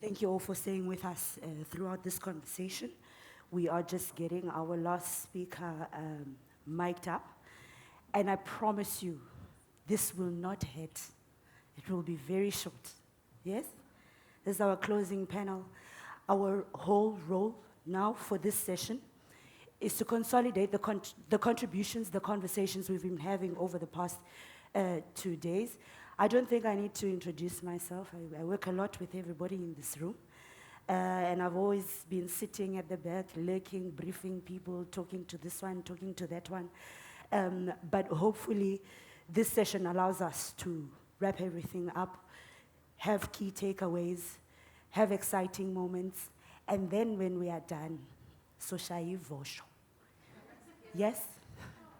Thank you all for staying with us throughout this conversation. We are just getting our last speaker mic'd up, and I promise you, this will not hit. It will be very short. Yes? This is our closing panel. Our whole role now for this session is to consolidate the contributions, the conversations we've been having over the past 2 days. I don't think I need to introduce myself. I work a lot with everybody in this room. And I've always been sitting at the back, lurking, briefing people, talking to this one, talking to that one. But hopefully, this session allows us to wrap everything up, have key takeaways, have exciting moments, and then when we are done, Soshai Vosho. Yes?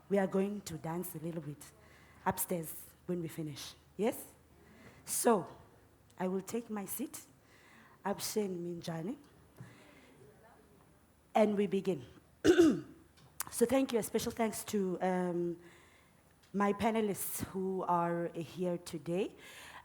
We are going to dance a little bit upstairs when we finish. Yes? So, I will take my seat. Abshen Minjani. And we begin. So thank you. A special thanks to my panelists who are here today.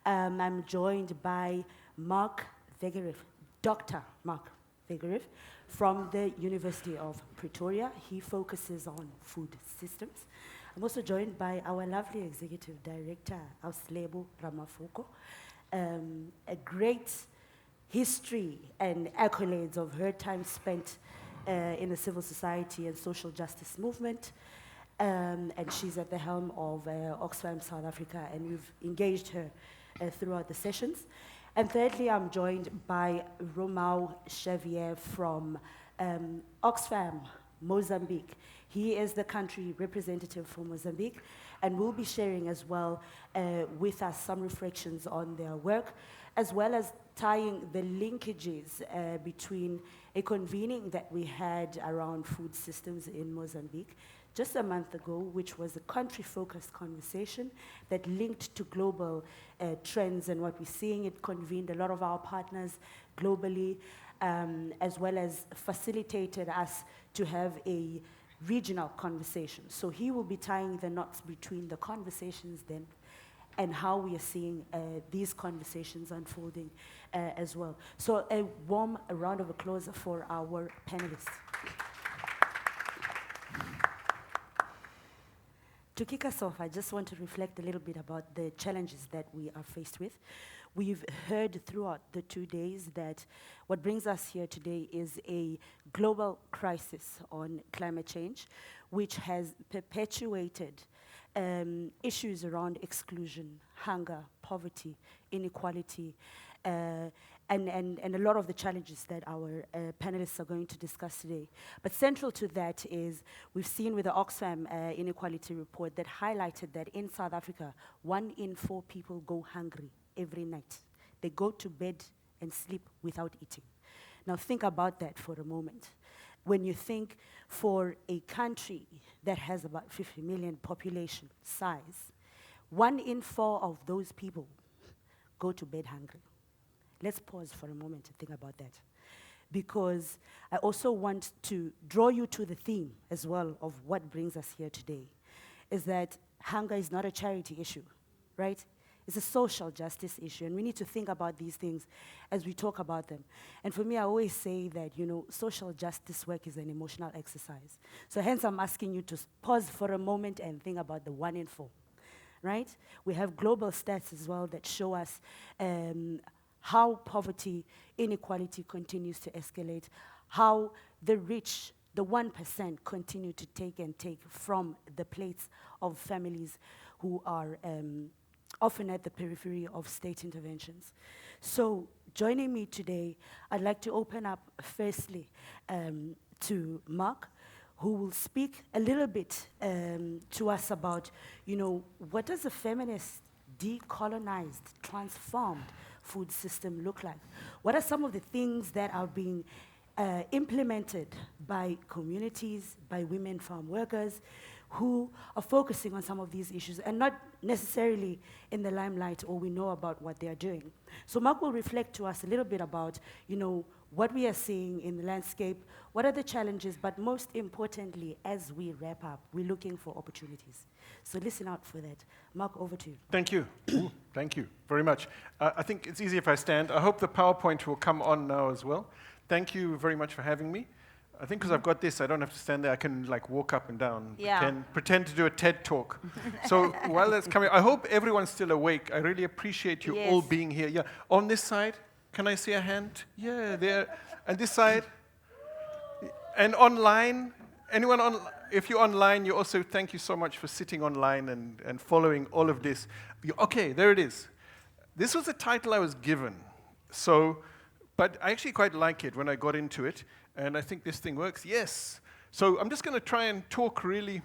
I'm joined by Mark Vegerev, Dr. Mark Vegerev, from the University of Pretoria. He focuses on food systems. I'm also joined by our lovely Executive Director, Auslebo Ramafoko, a great history and accolades of her time spent in the civil society and social justice movement. And she's at the helm of OXFAM South Africa, and we've engaged her throughout the sessions. And thirdly, I'm joined by Romao Xavier from OXFAM Mozambique. He is the country representative for Mozambique, and will be sharing as well with us some reflections on their work, as well as tying the linkages between a convening that we had around food systems in Mozambique just a month ago, which was a country-focused conversation that linked to global trends and what we're seeing. It convened a lot of our partners globally, as well as facilitated us to have a regional conversation. So he will be tying the knots between the conversations then and how we are seeing these conversations unfolding as well. So a warm round of applause for our panelists. To kick us off, I just want to reflect a little bit about the challenges that we are faced with. We've heard throughout the 2 days that what brings us here today is a global crisis on climate change, which has perpetuated issues around exclusion, hunger, poverty, inequality, and a lot of the challenges that our panelists are going to discuss today. But central to that is, we've seen with the Oxfam inequality report that highlighted that in South Africa, 1 in 4 people go hungry every night. They go to bed and sleep without eating. Now think about that for a moment. When you think for a country that has about 50 million population size, 1 in 4 of those people go to bed hungry. Let's pause for a moment to think about that. Because I also want to draw you to the theme as well of what brings us here today, is that hunger is not a charity issue, right? It's a social justice issue, and we need to think about these things as we talk about them. And for me, I always say that, social justice work is an emotional exercise. So hence, I'm asking you to pause for a moment and think about the 1 in 4, right? We have global stats as well that show us how poverty, inequality continues to escalate, how the rich, the 1%, continue to take from the plates of families who are often at the periphery of state interventions. So joining me today, I'd like to open up firstly to Mark, who will speak a little bit to us about, what does a feminist, decolonized, transformed food system look like? What are some of the things that are being implemented by communities, by women farm workers, who are focusing on some of these issues and not necessarily in the limelight or we know about what they are doing. So Mark will reflect to us a little bit about, what we are seeing in the landscape, what are the challenges, but most importantly, as we wrap up, we're looking for opportunities. So listen out for that. Mark, over to you. Thank you. Thank you very much. I think it's easy if I stand. I hope the PowerPoint will come on now as well. Thank you very much for having me. I think because I've got this, I don't have to stand there. I can walk up and down, pretend to do a TED talk. So while that's coming, I hope everyone's still awake. I really appreciate you all being here. Yeah, on this side, can I see a hand? Yeah, there. And this side. And online, anyone on? If you're online, you also thank you so much for sitting online and following all of this. Okay, there it is. This was the title I was given. But I actually quite like it when I got into it. And I think this thing works. Yes. So I'm just going to try and talk really,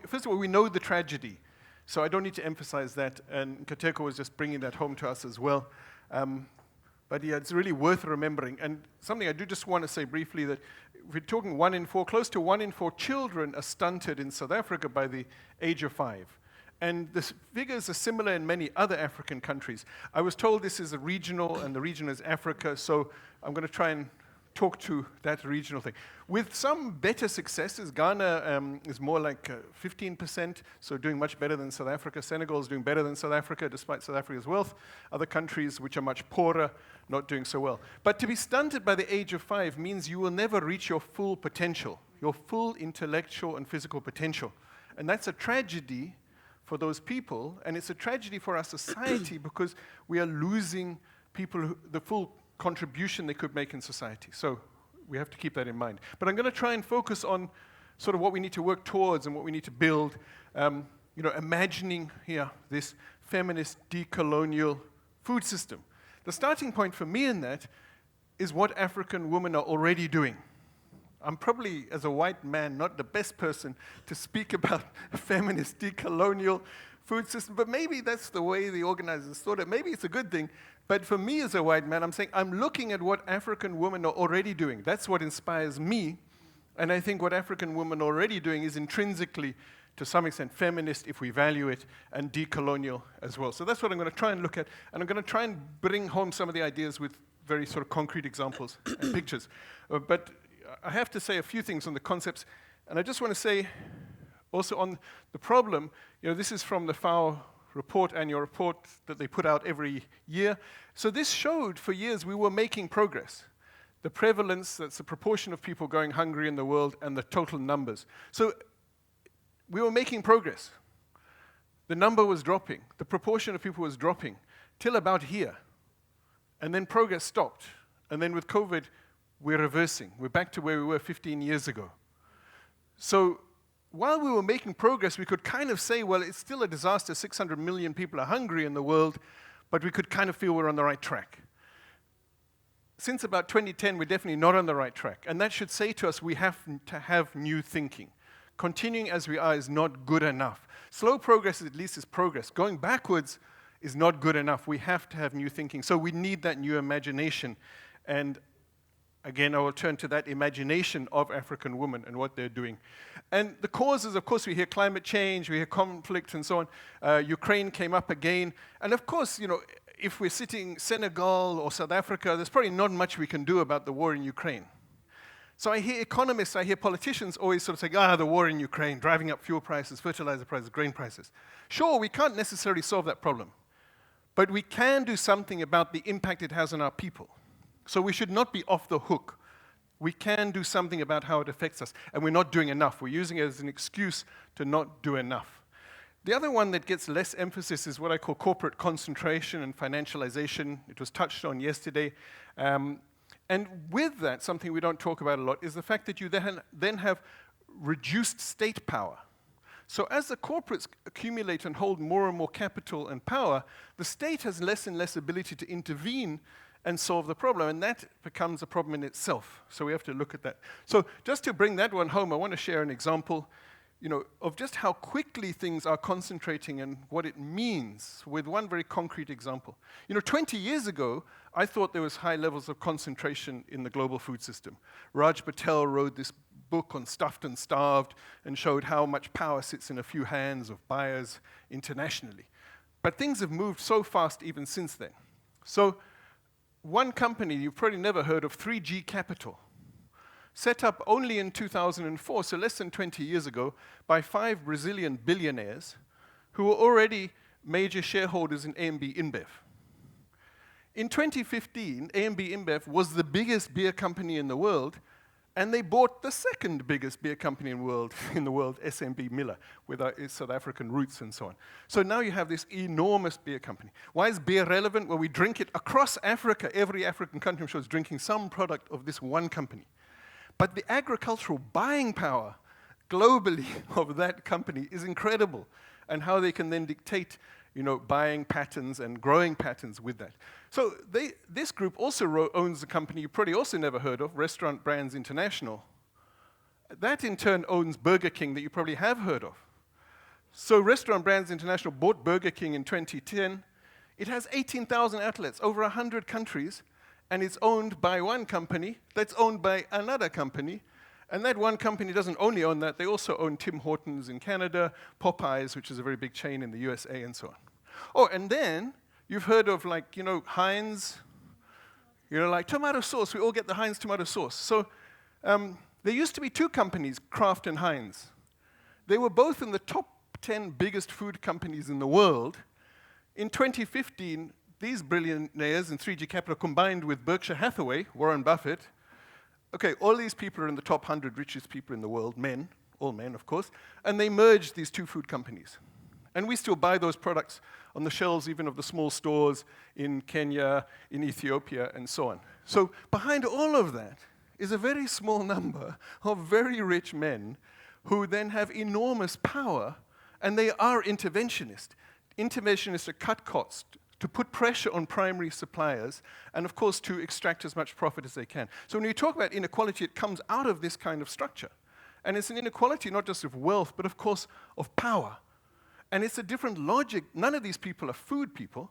first of all, we know the tragedy. So I don't need to emphasize that. And Nkateko was just bringing that home to us as well. But yeah, it's really worth remembering. And something I do just want to say briefly that we're talking 1 in 4, close to 1 in 4 children are stunted in South Africa by the age of 5. And the figures are similar in many other African countries. I was told this is a regional, and the region is Africa, so I'm going to try and talk to that regional thing. With some better successes, Ghana is more like 15%, so doing much better than South Africa. Senegal is doing better than South Africa, despite South Africa's wealth. Other countries, which are much poorer, not doing so well. But to be stunted by the age of 5 means you will never reach your full potential, your full intellectual and physical potential. And that's a tragedy for those people, and it's a tragedy for our society because we are losing people, the full contribution they could make in society. So we have to keep that in mind. But I'm going to try and focus on sort of what we need to work towards and what we need to build. Imagining here this feminist, decolonial food system. The starting point for me in that is what African women are already doing. I'm probably, as a white man, not the best person to speak about a feminist, decolonial food system, but maybe that's the way the organizers thought it. Maybe it's a good thing. But for me as a white man, I'm saying I'm looking at what African women are already doing. That's what inspires me. And I think what African women are already doing is intrinsically, to some extent, feminist if we value it, and decolonial as well. So that's what I'm going to try and look at. And I'm going to try and bring home some of the ideas with very sort of concrete examples and pictures. But I have to say a few things on the concepts. And I just want to say also on the problem, this is from the FAO report, annual report that they put out every year. So this showed for years we were making progress. The prevalence, that's the proportion of people going hungry in the world, and the total numbers. So we were making progress. The number was dropping. The proportion of people was dropping till about here. And then progress stopped. And then with COVID, we're reversing. We're back to where we were 15 years ago. So while we were making progress, we could kind of say, well, it's still a disaster. 600 million people are hungry in the world, but we could kind of feel we're on the right track. Since about 2010, we're definitely not on the right track. And that should say to us, we have to have new thinking. Continuing as we are is not good enough. Slow progress at least is progress. Going backwards is not good enough. We have to have new thinking. So we need that new imagination. And again, I will turn to that imagination of African women and what they're doing. And the causes, of course, we hear climate change, we hear conflict and so on. Ukraine came up again. And of course, if we're sitting Senegal or South Africa, there's probably not much we can do about the war in Ukraine. So I hear economists, I hear politicians always sort of say, the war in Ukraine, driving up fuel prices, fertilizer prices, grain prices. Sure, we can't necessarily solve that problem. But we can do something about the impact it has on our people. So we should not be off the hook. We can do something about how it affects us, and we're not doing enough. We're using it as an excuse to not do enough. The other one that gets less emphasis is what I call corporate concentration and financialization. It was touched on yesterday. And with that, something we don't talk about a lot is the fact that you then have reduced state power. So as the corporates accumulate and hold more and more capital and power, the state has less and less ability to intervene and solve the problem, and that becomes a problem in itself. So we have to look at that. So just to bring that one home, I want to share an example, of just how quickly things are concentrating and what it means with one very concrete example. 20 years ago, I thought there was high levels of concentration in the global food system. Raj Patel wrote this book on Stuffed and Starved and showed how much power sits in a few hands of buyers internationally. But things have moved so fast even since then. So one company you've probably never heard of, 3G Capital, set up only in 2004, so less than 20 years ago, by 5 Brazilian billionaires who were already major shareholders in AMB InBev. In 2015, AMB InBev was the biggest beer company in the world, and they bought the second biggest beer company in the world, SMB Miller, with its South African roots and so on. So now you have this enormous beer company. Why is beer relevant? Well, we drink it across Africa. Every African country, I'm sure, is drinking some product of this one company. But the agricultural buying power globally of that company is incredible, and how they can then dictate, buying patterns and growing patterns with that. So this group also owns a company you probably also never heard of, Restaurant Brands International. That in turn owns Burger King that you probably have heard of. So Restaurant Brands International bought Burger King in 2010. It has 18,000 outlets, over 100 countries, and it's owned by one company that's owned by another company. And that one company doesn't only own that, they also own Tim Hortons in Canada, Popeyes, which is a very big chain in the USA, and so on. Oh, and then you've heard of Heinz, like tomato sauce. We all get the Heinz tomato sauce. So there used to be two companies, Kraft and Heinz. They were both in the top 10 biggest food companies in the world. In 2015, these billionaires in 3G Capital combined with Berkshire Hathaway, Warren Buffett. Okay, all these people are in the top 100 richest people in the world, men, all men, of course, and they merged these two food companies. And we still buy those products on the shelves even of the small stores in Kenya, in Ethiopia, and so on. So behind all of that is a very small number of very rich men who then have enormous power, and they are interventionists. Interventionists to cut costs, to put pressure on primary suppliers, and of course to extract as much profit as they can. So when we talk about inequality, it comes out of this kind of structure. And it's an inequality not just of wealth, but of course of power. And it's a different logic. None of these people are food people.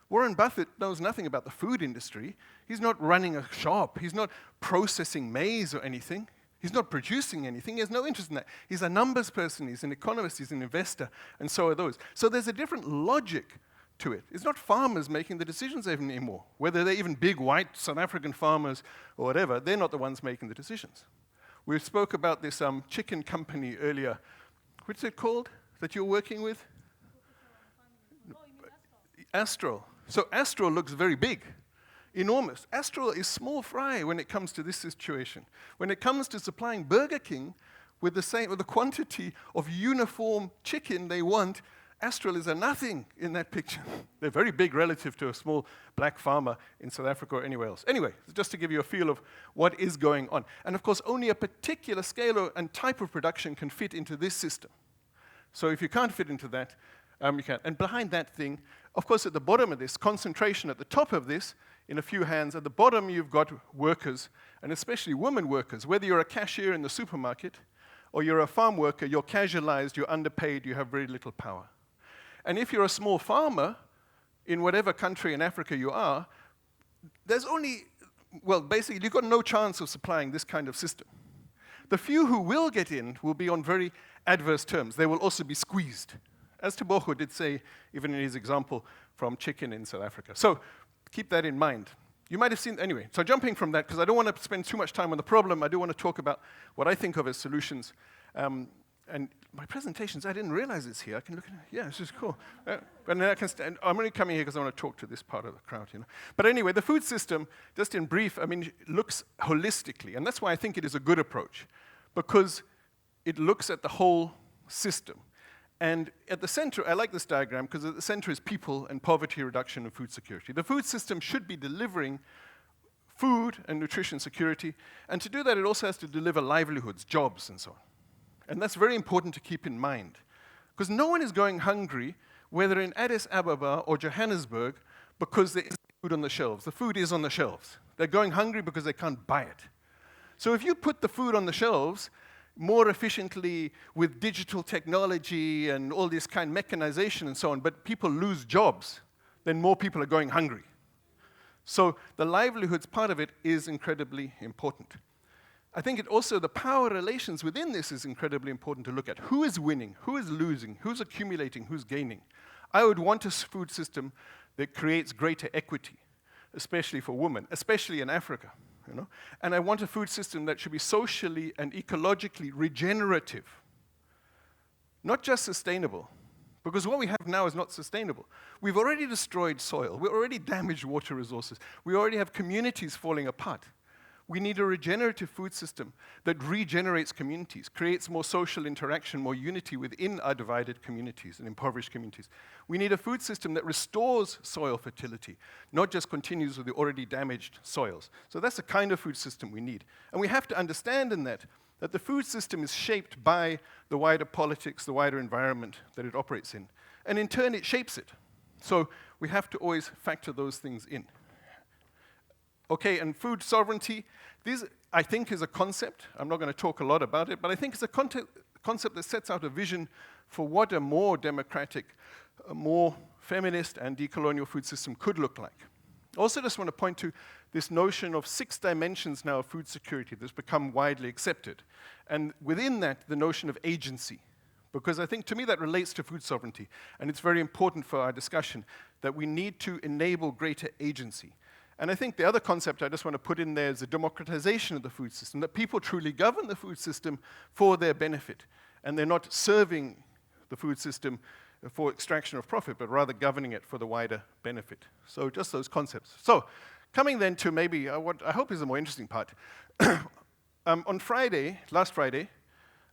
Warren Buffett knows nothing about the food industry. He's not running a shop. He's not processing maize or anything. He's not producing anything. He has no interest in that. He's a numbers person. He's an economist. He's an investor. And so are those. So there's a different logic to it. It's not farmers making the decisions anymore. Whether they're even big white South African farmers or whatever, they're not the ones making the decisions. We spoke about this chicken company earlier. What's it called that you're working with? Astral. So Astral looks very big, enormous. Astral is small fry when it comes to this situation. When it comes to supplying Burger King with the quantity of uniform chicken they want, Astral is a nothing in that picture. They're very big relative to a small black farmer in South Africa or anywhere else. Anyway, just to give you a feel of what is going on. And of course, only a particular scale and type of production can fit into this system. So if you can't fit into that, you can't. And behind that thing, of course, at the bottom of this, concentration at the top of this, in a few hands. At the bottom, you've got workers, and especially women workers. Whether you're a cashier in the supermarket or you're a farm worker, you're casualized, you're underpaid, you have very little power. And if you're a small farmer, in whatever country in Africa you are, there's only, well, basically, you've got no chance of supplying this kind of system. The few who will get in will be on very adverse terms. They will also be squeezed, as Tebogo did say, even in his example from chicken in South Africa. So keep that in mind. You might have seen, anyway, so jumping from that, because I don't want to spend too much time on the problem, I do want to talk about what I think of as solutions. And my presentations, I didn't realize it's here. I can look at it. Yeah, this is cool. And then I can I'm only coming here because I want to talk to this part of the crowd, you know. But anyway, the food system, just in brief, I mean, looks holistically. And that's why I think it is a good approach, because it looks at the whole system. And at the center, I like this diagram, because at the center is people and poverty reduction and food security. The food system should be delivering food and nutrition security. And to do that, it also has to deliver livelihoods, jobs, and so on. And that's very important to keep in mind, because no one is going hungry, whether in Addis Ababa or Johannesburg, because there is food on the shelves. The food is on the shelves. They're going hungry because they can't buy it. So if you put the food on the shelves more efficiently with digital technology and all this kind of mechanization and so on, but people lose jobs, then more people are going hungry. So the livelihoods part of it is incredibly important. I think it also, the power relations within this is incredibly important to look at. Who is winning? Who is losing? Who's accumulating? Who's gaining? I would want a food system that creates greater equity, especially for women, especially in Africa. And I want a food system that should be socially and ecologically regenerative, not just sustainable, because what we have now is not sustainable. We've already destroyed soil. We've already damaged water resources. We already have communities falling apart. We need a regenerative food system that regenerates communities, creates more social interaction, more unity within our divided communities and impoverished communities. We need a food system that restores soil fertility, not just continues with the already damaged soils. So that's the kind of food system we need. And we have to understand in that the food system is shaped by the wider politics, the wider environment that it operates in. And in turn, it shapes it. So we have to always factor those things in. Okay, and food sovereignty, this, I think, is a concept. I'm not going to talk a lot about it, but I think it's a concept that sets out a vision for what a more democratic, a more feminist and decolonial food system could look like. I also just want to point to this notion of 6 dimensions now of food security that's become widely accepted. And within that, the notion of agency. Because I think, to me, that relates to food sovereignty. And it's very important for our discussion that we need to enable greater agency. And I think the other concept I just want to put in there is the democratization of the food system, that people truly govern the food system for their benefit. And they're not serving the food system for extraction of profit, but rather governing it for the wider benefit. So just those concepts. So coming then to maybe what I hope is the more interesting part. On Friday, last Friday,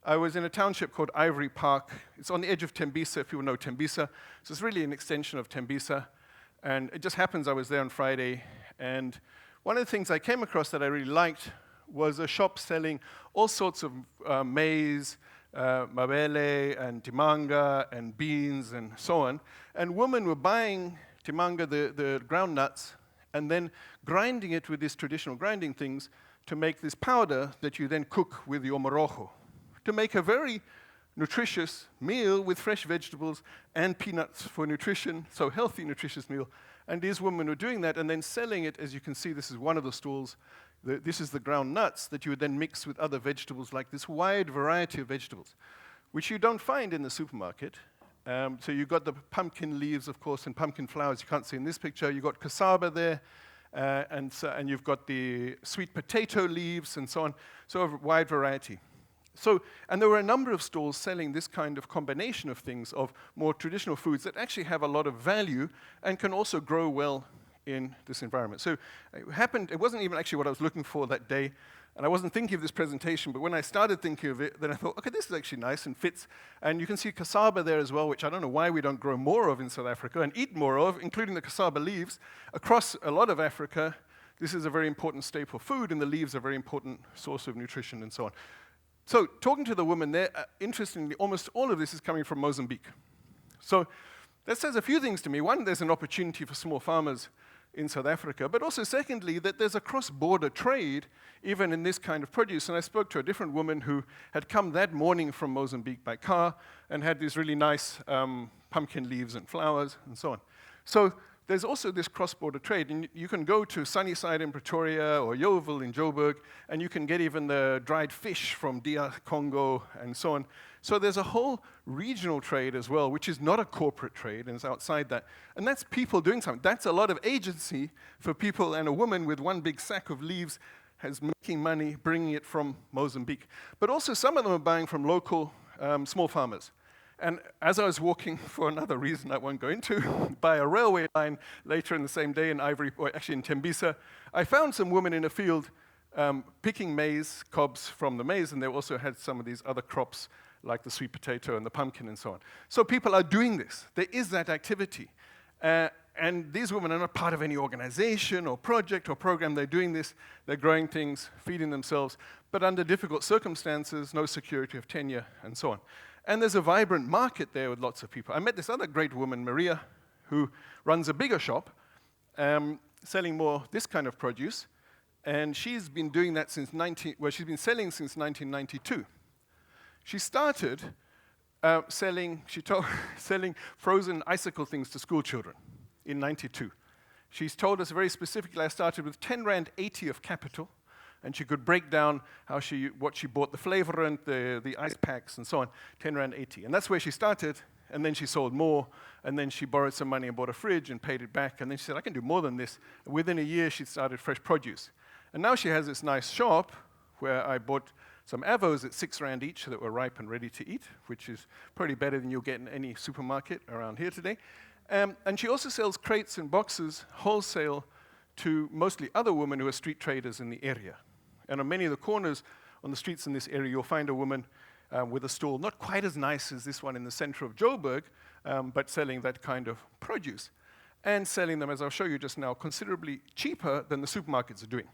I was in a township called Ivory Park. It's on the edge of Tembisa, if you know Tembisa. So it's really an extension of Tembisa. And it just happens I was there on Friday. And one of the things I came across that I really liked was a shop selling all sorts of maize, mabele and timanga and beans and so on. And women were buying timanga, the ground nuts, and then grinding it with these traditional grinding things to make this powder that you then cook with your morojo, to make a very nutritious meal with fresh vegetables and peanuts for nutrition, so healthy, nutritious meal. And these women were doing that and then selling it. As you can see, this is one of the stalls. This is the ground nuts that you would then mix with other vegetables, like this wide variety of vegetables, which you don't find in the supermarket. So you've got the pumpkin leaves, of course, and pumpkin flowers you can't see in this picture. You've got cassava there, and you've got the sweet potato leaves and so on. So a wide variety. So, and there were a number of stalls selling this kind of combination of things, of more traditional foods that actually have a lot of value and can also grow well in this environment. So it wasn't even actually what I was looking for that day, and I wasn't thinking of this presentation, but when I started thinking of it, then I thought, okay, this is actually nice and fits. And you can see cassava there as well, which I don't know why we don't grow more of in South Africa and eat more of, including the cassava leaves. Across a lot of Africa, this is a very important staple food, and the leaves are a very important source of nutrition and so on. So talking to the woman there, interestingly, almost all of this is coming from Mozambique. So that says a few things to me. One, there's an opportunity for small farmers in South Africa, but also secondly, that there's a cross-border trade even in this kind of produce. And I spoke to a different woman who had come that morning from Mozambique by car and had these really nice pumpkin leaves and flowers and so on. So there's also this cross-border trade, and you can go to Sunnyside in Pretoria or Yeovil in Joburg, and you can get even the dried fish from DR Congo and so on. So there's a whole regional trade as well, which is not a corporate trade, and it's outside that. And that's people doing something. That's a lot of agency for people, and a woman with one big sack of leaves is making money, bringing it from Mozambique. But also some of them are buying from local small farmers. And as I was walking, for another reason I won't go into, by a railway line later in the same day in Tembisa, I found some women in a field picking maize cobs from the maize, and they also had some of these other crops like the sweet potato and the pumpkin and so on. So people are doing this. There is that activity. And these women are not part of any organization or project or program. They're doing this. They're growing things, feeding themselves, but under difficult circumstances, no security of tenure, and so on. And there's a vibrant market there with lots of people. I met this other great woman, Maria, who runs a bigger shop, selling more this kind of produce. And she's been doing that since she's been selling since 1992. She started selling frozen icicle things to school children in 92. She's told us very specifically, I started with 10 Rand 80 of capital, And she could break down what she bought, the flavorant, the ice packs, and so on, 10 Rand 80. And that's where she started, and then she sold more, and then she borrowed some money and bought a fridge and paid it back, and then she said, I can do more than this. And within a year, she started fresh produce. And now she has this nice shop where I bought some avos at 6 Rand each that were ripe and ready to eat, which is probably better than you'll get in any supermarket around here today. And she also sells crates and boxes wholesale to mostly other women who are street traders in the area. And on many of the corners on the streets in this area, you'll find a woman with a stall, not quite as nice as this one in the center of Joburg, but selling that kind of produce. And selling them, as I'll show you just now, considerably cheaper than the supermarkets are doing.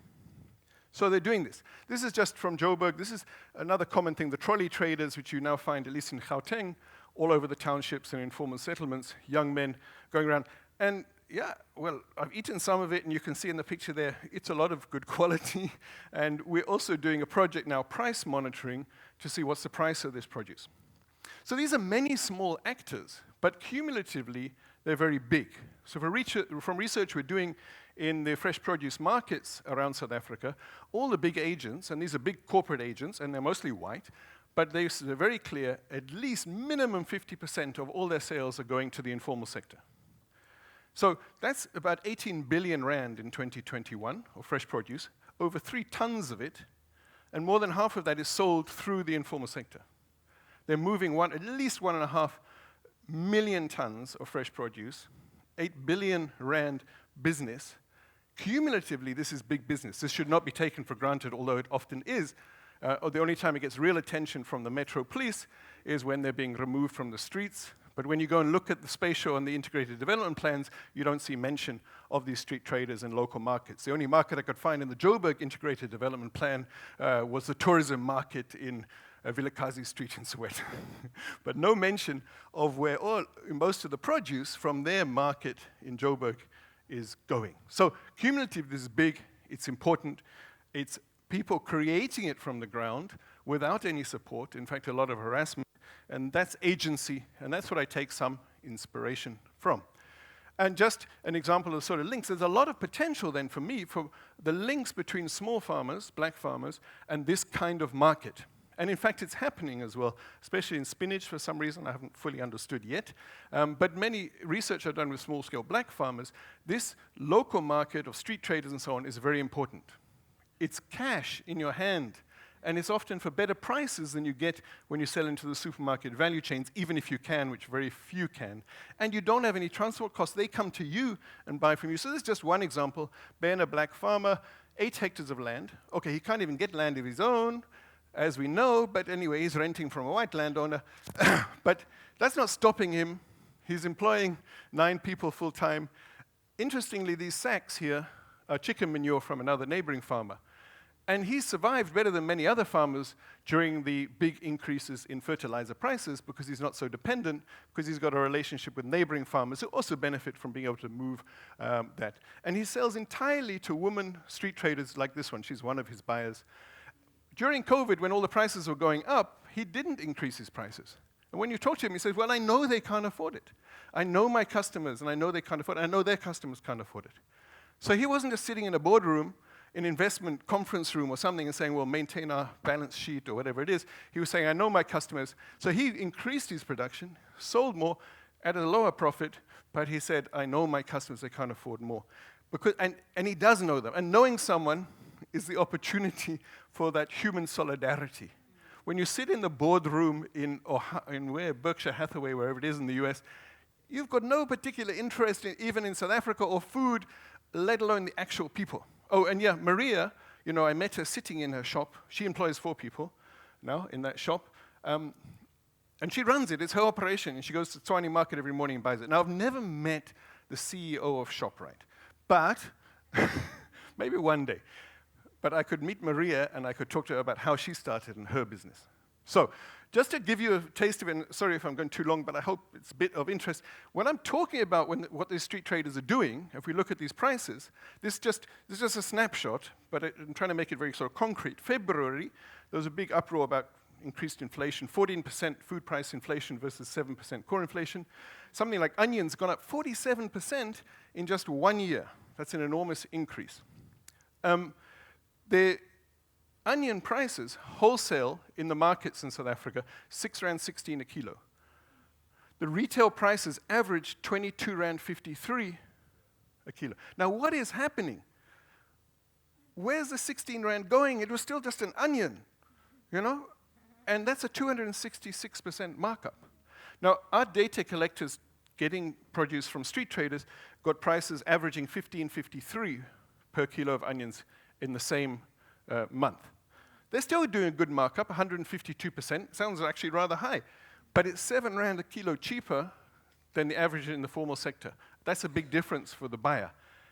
So they're doing this. This is just from Joburg. This is another common thing, the trolley traders, which you now find, at least in Gauteng, all over the townships and informal settlements, young men going around. And yeah, well, I've eaten some of it, and you can see in the picture there, it's a lot of good quality. And we're also doing a project now, price monitoring, to see what's the price of this produce. So these are many small actors, but cumulatively, they're very big. So from research we're doing in the fresh produce markets around South Africa, all the big agents, and these are big corporate agents, and they're mostly white, but they're very clear, at least minimum 50% of all their sales are going to the informal sector. So that's about 18 billion Rand in 2021 of fresh produce, over 3 tons of it, and more than half of that is sold through the informal sector. They're moving at least 1.5 million tons of fresh produce, 8 billion Rand business. Cumulatively, this is big business. This should not be taken for granted, although it often is. The only time it gets real attention from the Metro Police is when they're being removed from the streets. But when you go and look at the spatial and the integrated development plans, you don't see mention of these street traders in local markets. The only market I could find in the Joburg integrated development plan was the tourism market in Vilakazi Street in Soweto. But no mention of where most of the produce from their market in Joburg is going. So cumulative, this is big, it's important, it's people creating it from the ground without any support, in fact, a lot of harassment, and that's agency, and that's what I take some inspiration from. And just an example of sort of links, there's a lot of potential then for me for the links between small farmers, black farmers, and this kind of market. And in fact, it's happening as well, especially in spinach for some reason I haven't fully understood yet. But many research I've done with small-scale black farmers, this local market of street traders and so on is very important. It's cash in your hand, and it's often for better prices than you get when you sell into the supermarket value chains, even if you can, which very few can. And you don't have any transport costs. They come to you and buy from you. So this is just one example. Ben, a black farmer, 8 hectares of land. Okay, he can't even get land of his own, as we know, but anyway, he's renting from a white landowner. But that's not stopping him. He's employing 9 people full-time. Interestingly, these sacks here are chicken manure from another neighboring farmer. And he survived better than many other farmers during the big increases in fertilizer prices because he's not so dependent, because he's got a relationship with neighboring farmers who also benefit from being able to move that. And he sells entirely to women street traders like this one. She's one of his buyers. During COVID, when all the prices were going up, he didn't increase his prices. And when you talk to him, he says, well, I know they can't afford it. I know my customers, and I know they can't afford it. I know their customers can't afford it. So he wasn't just sitting in a boardroom, an investment conference room or something and saying, well, maintain our balance sheet or whatever it is. He was saying, I know my customers. So he increased his production, sold more at a lower profit, but he said, I know my customers, they can't afford more. And he does know them. And knowing someone is the opportunity for that human solidarity. When you sit in the boardroom in Berkshire Hathaway, wherever it is in the US, you've got no particular interest even in South Africa or food, let alone the actual people. Oh, and yeah, Maria, I met her sitting in her shop. She employs 4 people now in that shop. And she runs it. It's her operation. And she goes to Tshwane Market every morning and buys it. Now, I've never met the CEO of ShopRite, but maybe one day. But I could meet Maria, and I could talk to her about how she started in her business. So just to give you a taste of it, and sorry if I'm going too long, but I hope it's a bit of interest. When I'm talking about what these street traders are doing, if we look at these prices, this is just a snapshot, but I'm trying to make it very sort of concrete. February, there was a big uproar about increased inflation, 14% food price inflation versus 7% core inflation. Something like onions gone up 47% in just 1 year. That's an enormous increase. onion prices, wholesale in the markets in South Africa, 6 Rand 16 a kilo. The retail prices average 22 Rand 53 a kilo. Now, what is happening? Where's the 16 Rand going? It was still just an onion, you know? And that's a 266% markup. Now, our data collectors getting produce from street traders got prices averaging 15.53 per kilo of onions in the same month. They're still doing a good markup, 152%. Sounds actually rather high. But it's 7 Rand a kilo cheaper than the average in the formal sector. That's a big difference for the buyer.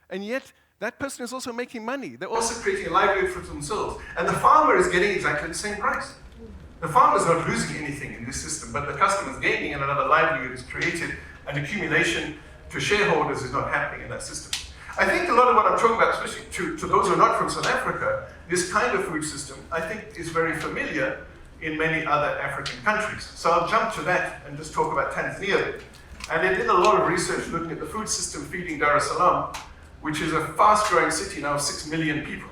And yet, that person is also making money. They're also creating a livelihood for themselves. And the farmer is getting exactly the same price. The farmer's not losing anything in this system, but the customer's gaining and another livelihood is created, and accumulation to shareholders is not happening in that system. I think a lot of what I'm talking about, especially to those who are not from South Africa, this kind of food system, I think is very familiar in many other African countries. So I'll jump to that and just talk about Tanzania. And they did a lot of research looking at the food system feeding Dar es Salaam, which is a fast-growing city now of 6 million people.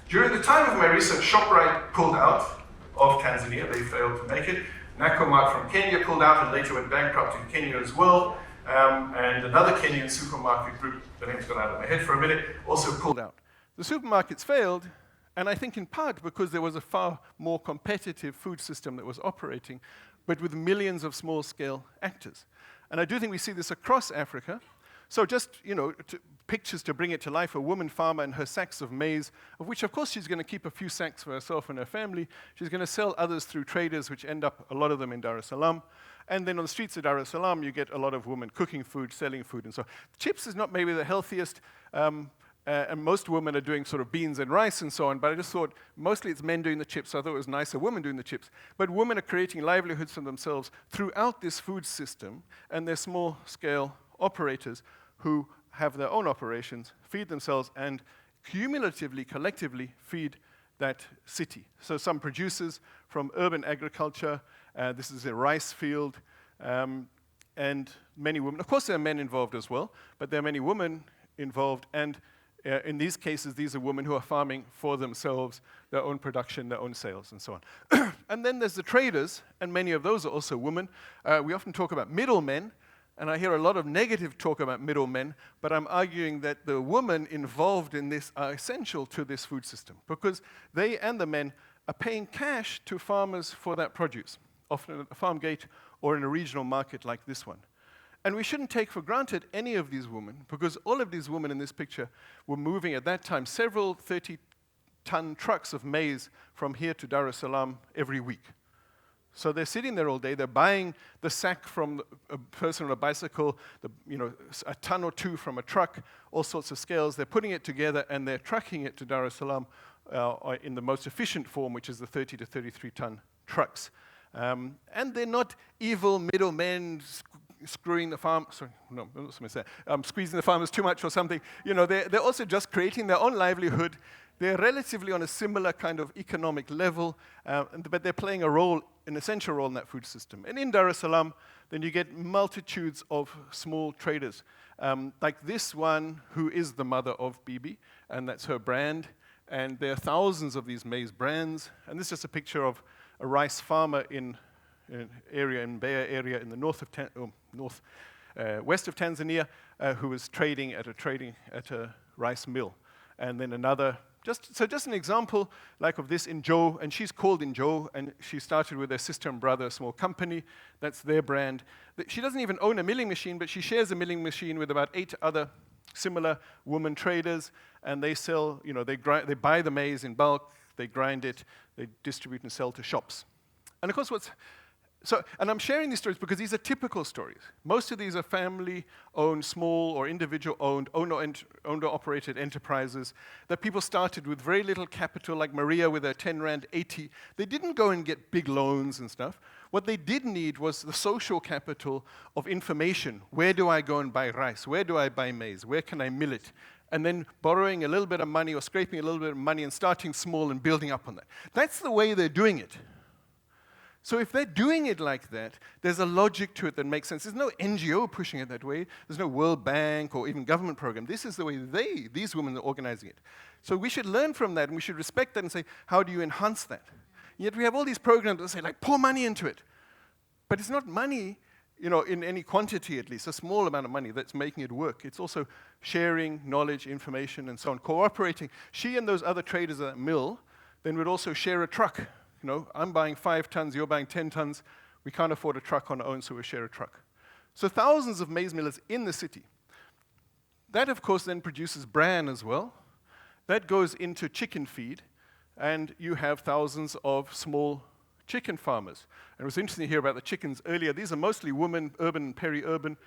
During the time of my research, ShopRite pulled out of Tanzania. They failed to make it. Nakumatt from Kenya pulled out and later went bankrupt in Kenya as well. And another Kenyan supermarket group, the name's gone out of my head for a minute, also pulled out. The supermarkets failed, and I think in part because there was a far more competitive food system that was operating, but with millions of small-scale actors. And I do think we see this across Africa. So just, you know, pictures to bring it to life, a woman farmer and her sacks of maize, of which, of course, she's going to keep a few sacks for herself and her family. She's going to sell others through traders, which end up, a lot of them, in Dar es Salaam. And then on the streets of Dar es Salaam, you get a lot of women cooking food, selling food, and so on. Chips is not maybe the healthiest, and most women are doing sort of beans and rice and so on, but I just thought mostly it's men doing the chips, so I thought it was nicer women doing the chips. But women are creating livelihoods for themselves throughout this food system, and they're small-scale operators who have their own operations, feed themselves, and cumulatively, collectively feed that city. So some producers from urban agriculture, this is a rice field, and many women. Of course, there are men involved as well, but there are many women involved, and in these cases, these are women who are farming for themselves, their own production, their own sales, and so on. And then there's the traders, and many of those are also women. We often talk about middlemen, and I hear a lot of negative talk about middlemen, but I'm arguing that the women involved in this are essential to this food system, because they and the men are paying cash to farmers for that produce, often at a farm gate or in a regional market like this one. And we shouldn't take for granted any of these women, because all of these women in this picture were moving at that time several 30-ton trucks of maize from here to Dar es Salaam every week. So they're sitting there all day, they're buying the sack from a person on a bicycle, a ton or two from a truck, all sorts of scales, they're putting it together and they're trucking it to Dar es Salaam in the most efficient form, which is the 30 to 33-ton trucks. And they're not evil middlemen screwing the farm, sorry, no, I'm not supposed to say that, squeezing the farmers too much or something. You know, they're also just creating their own livelihood. They're relatively on a similar kind of economic level, but they're playing a role, an essential role in that food system. And in Dar es Salaam, then you get multitudes of small traders, like this one who is the mother of Bibi, and that's her brand. And there are thousands of these maize brands. And this is just a picture of a rice farmer in Mbeya area in the west of Tanzania, who was trading at a rice mill. And then another, just an example like of this in Joe, and she's called in Joe, and she started with her sister and brother, a small company. That's their brand. She doesn't even own a milling machine, but she shares a milling machine with about 8 other similar woman traders, and they sell, they buy the maize in bulk, they grind it, they distribute and sell to shops. And of course, and I'm sharing these stories because these are typical stories. Most of these are family-owned, small or individual-owned, owner-operated enterprises that people started with very little capital, like Maria with her 10 Rand 80. They didn't go and get big loans and stuff. What they did need was the social capital of information. Where do I go and buy rice? Where do I buy maize? Where can I mill it? And then borrowing a little bit of money or scraping a little bit of money and starting small and building up on that. That's the way they're doing it. So if they're doing it like that, there's a logic to it that makes sense. There's no NGO pushing it that way. There's no World Bank or even government program. This is the way these women are organizing it. So we should learn from that, and we should respect that and say, how do you enhance that? Yet we have all these programs that say, like, pour money into it. But it's not money, in any quantity at least, a small amount of money that's making it work. It's also sharing knowledge, information, and so on, cooperating. She and those other traders at that mill then would also share a truck. I'm buying 5 tons, you're buying 10 tons. We can't afford a truck on our own, so we share a truck. So thousands of maize millers in the city. That, of course, then produces bran as well. That goes into chicken feed, and you have thousands of small chicken farmers. And it was interesting to hear about the chickens earlier. These are mostly women, urban and peri-urban,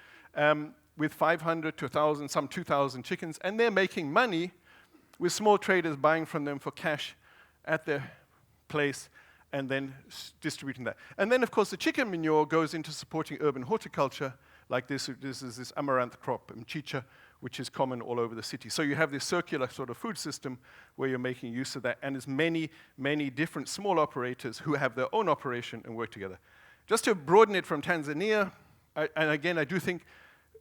with 500 to 1,000, some 2,000 chickens, and they're making money with small traders buying from them for cash at their place and then distributing that. And then, of course, the chicken manure goes into supporting urban horticulture, like this. This is this amaranth crop, mchicha, which is common all over the city. So you have this circular sort of food system where you're making use of that, and there's many, many different small operators who have their own operation and work together. Just to broaden it from Tanzania, and again, I do think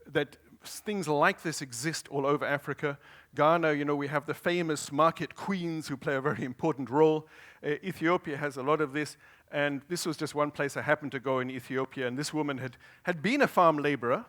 that things like this exist all over Africa. Ghana, we have the famous market queens who play a very important role. Ethiopia has a lot of this, and this was just one place I happened to go in Ethiopia, and this woman had been a farm laborer,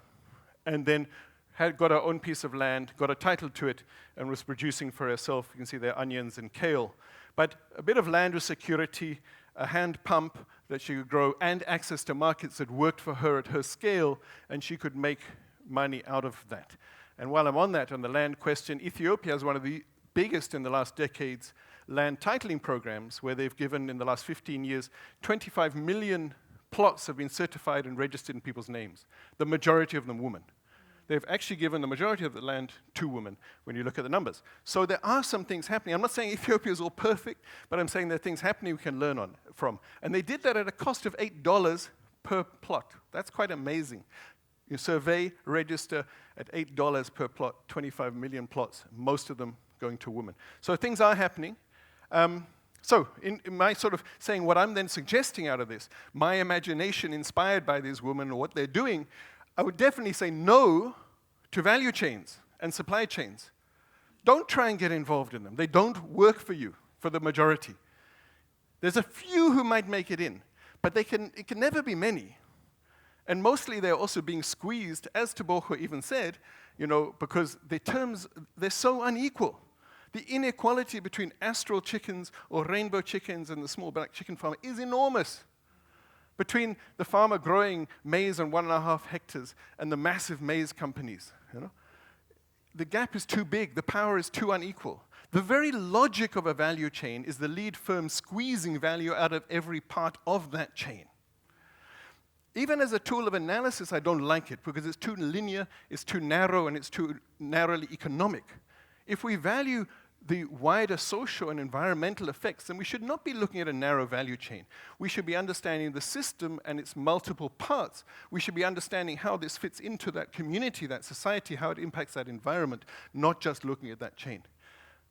and then had got her own piece of land, got a title to it, and was producing for herself. You can see there onions and kale. But a bit of land with security, a hand pump that she could grow, and access to markets that worked for her at her scale, and she could make money out of that. And while I'm on the land question, Ethiopia has one of the biggest in the last decades land titling programs, where they've given, in the last 15 years, 25 million plots have been certified and registered in people's names, the majority of them women. They've actually given the majority of the land to women when you look at the numbers. So there are some things happening. I'm not saying Ethiopia is all perfect, but I'm saying there are things happening we can learn from. And they did that at a cost of $8 per plot. That's quite amazing. You survey, register at $8 per plot, 25 million plots, most of them going to women. So things are happening. So in my sort of saying what I'm then suggesting out of this, my imagination inspired by these women or what they're doing, I would definitely say no to value chains and supply chains. Don't try and get involved in them. They don't work for you, for the majority. There's a few who might make it in, but it can never be many. And mostly they're also being squeezed, as Teboho even said, because the terms, they're so unequal. The inequality between astral chickens or rainbow chickens and the small black chicken farmer is enormous. Between the farmer growing maize on 1.5 hectares and the massive maize companies, the gap is too big, the power is too unequal. The very logic of a value chain is the lead firm squeezing value out of every part of that chain. Even as a tool of analysis, I don't like it because it's too linear, it's too narrow, and it's too narrowly economic. If we value the wider social and environmental effects, then we should not be looking at a narrow value chain. We should be understanding the system and its multiple parts. We should be understanding how this fits into that community, that society, how it impacts that environment, not just looking at that chain.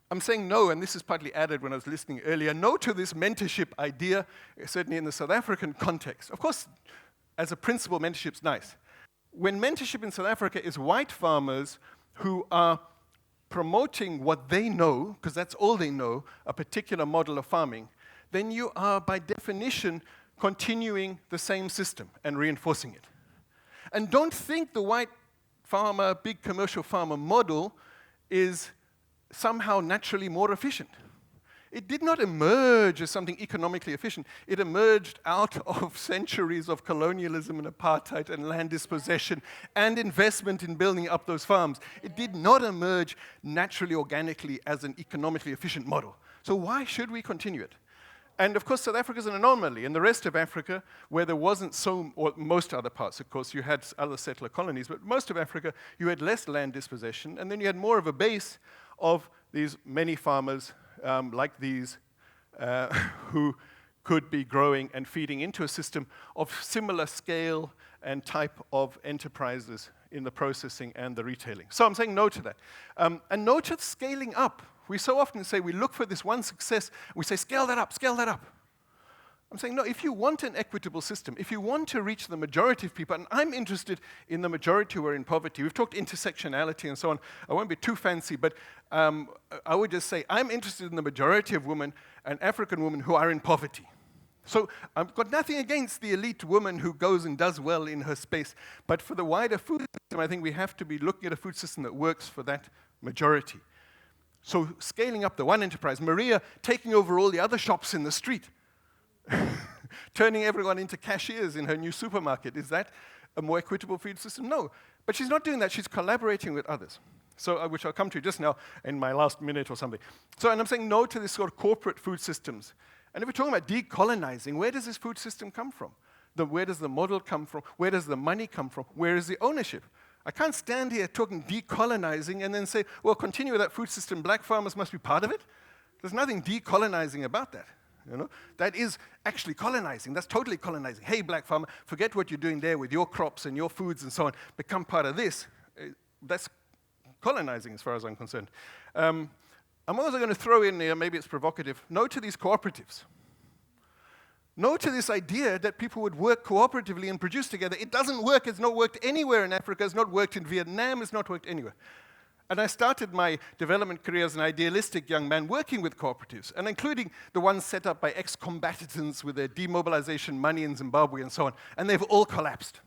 I'm saying no, and this is partly added when I was listening earlier, no to this mentorship idea, certainly in the South African context. Of course, as a principle, mentorship's nice. When mentorship in South Africa is white farmers who are promoting what they know, because that's all they know, a particular model of farming, then you are, by definition, continuing the same system and reinforcing it. And don't think the white farmer, big commercial farmer model is somehow naturally more efficient. It did not emerge as something economically efficient. It emerged out of centuries of colonialism and apartheid and land dispossession and investment in building up those farms. It did not emerge naturally, organically as an economically efficient model. So why should we continue it? And of course, South Africa is an anomaly. In the rest of Africa, where there wasn't or most other parts, of course, you had other settler colonies, but most of Africa, you had less land dispossession, and then you had more of a base of these many farmers like these, who could be growing and feeding into a system of similar scale and type of enterprises in the processing and the retailing. So I'm saying no to that. And no to scaling up. We so often say we look for this one success, we say scale that up, scale that up. I'm saying, no, if you want an equitable system, if you want to reach the majority of people, and I'm interested in the majority who are in poverty. We've talked intersectionality and so on. I won't be too fancy, but I would just say I'm interested in the majority of women and African women who are in poverty. So I've got nothing against the elite woman who goes and does well in her space, but for the wider food system, I think we have to be looking at a food system that works for that majority. So scaling up the one enterprise, Maria taking over all the other shops in the street, turning everyone into cashiers in her new supermarket. Is that a more equitable food system? No. But she's not doing that. She's collaborating with others. So, which I'll come to just now in my last minute or something. So, and I'm saying no to this sort of corporate food systems. And if we're talking about decolonizing, where does this food system come from? Where does the model come from? Where does the money come from? Where is the ownership? I can't stand here talking decolonizing and then say, well, continue with that food system. Black farmers must be part of it. There's nothing decolonizing about that. You know, that is actually colonizing. That's totally colonizing. Hey, black farmer, forget what you're doing there with your crops and your foods and so on. Become part of this. That's colonizing as far as I'm concerned. I'm also going to throw in here, maybe it's provocative, no to these cooperatives. No to this idea that people would work cooperatively and produce together. It doesn't work. It's not worked anywhere in Africa. It's not worked in Vietnam. It's not worked anywhere. And I started my development career as an idealistic young man working with cooperatives, and including the ones set up by ex-combatants with their demobilization money in Zimbabwe and so on, and they've all collapsed.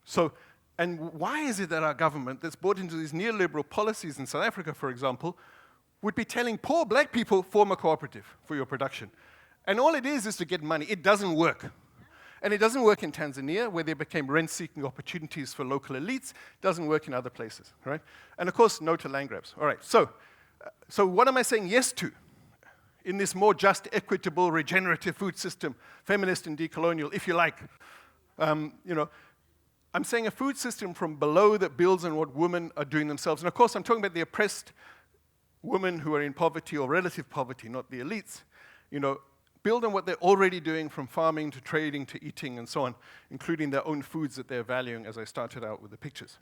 So, and why is it that our government that's bought into these neoliberal policies in South Africa, for example, would be telling poor black people, form a cooperative for your production? And all it is to get money. It doesn't work. And it doesn't work in Tanzania, where there became rent-seeking opportunities for local elites. It doesn't work in other places, right? And of course, no to land grabs. All right, so what am I saying yes to in this more just, equitable, regenerative food system, feminist and decolonial, if you like? You know, I'm saying a food system from below that builds on what women are doing themselves. And of course, I'm talking about the oppressed women who are in poverty or relative poverty, not the elites. You know, build on what they're already doing, from farming to trading to eating and so on, including their own foods that they're valuing, as I started out with the pictures.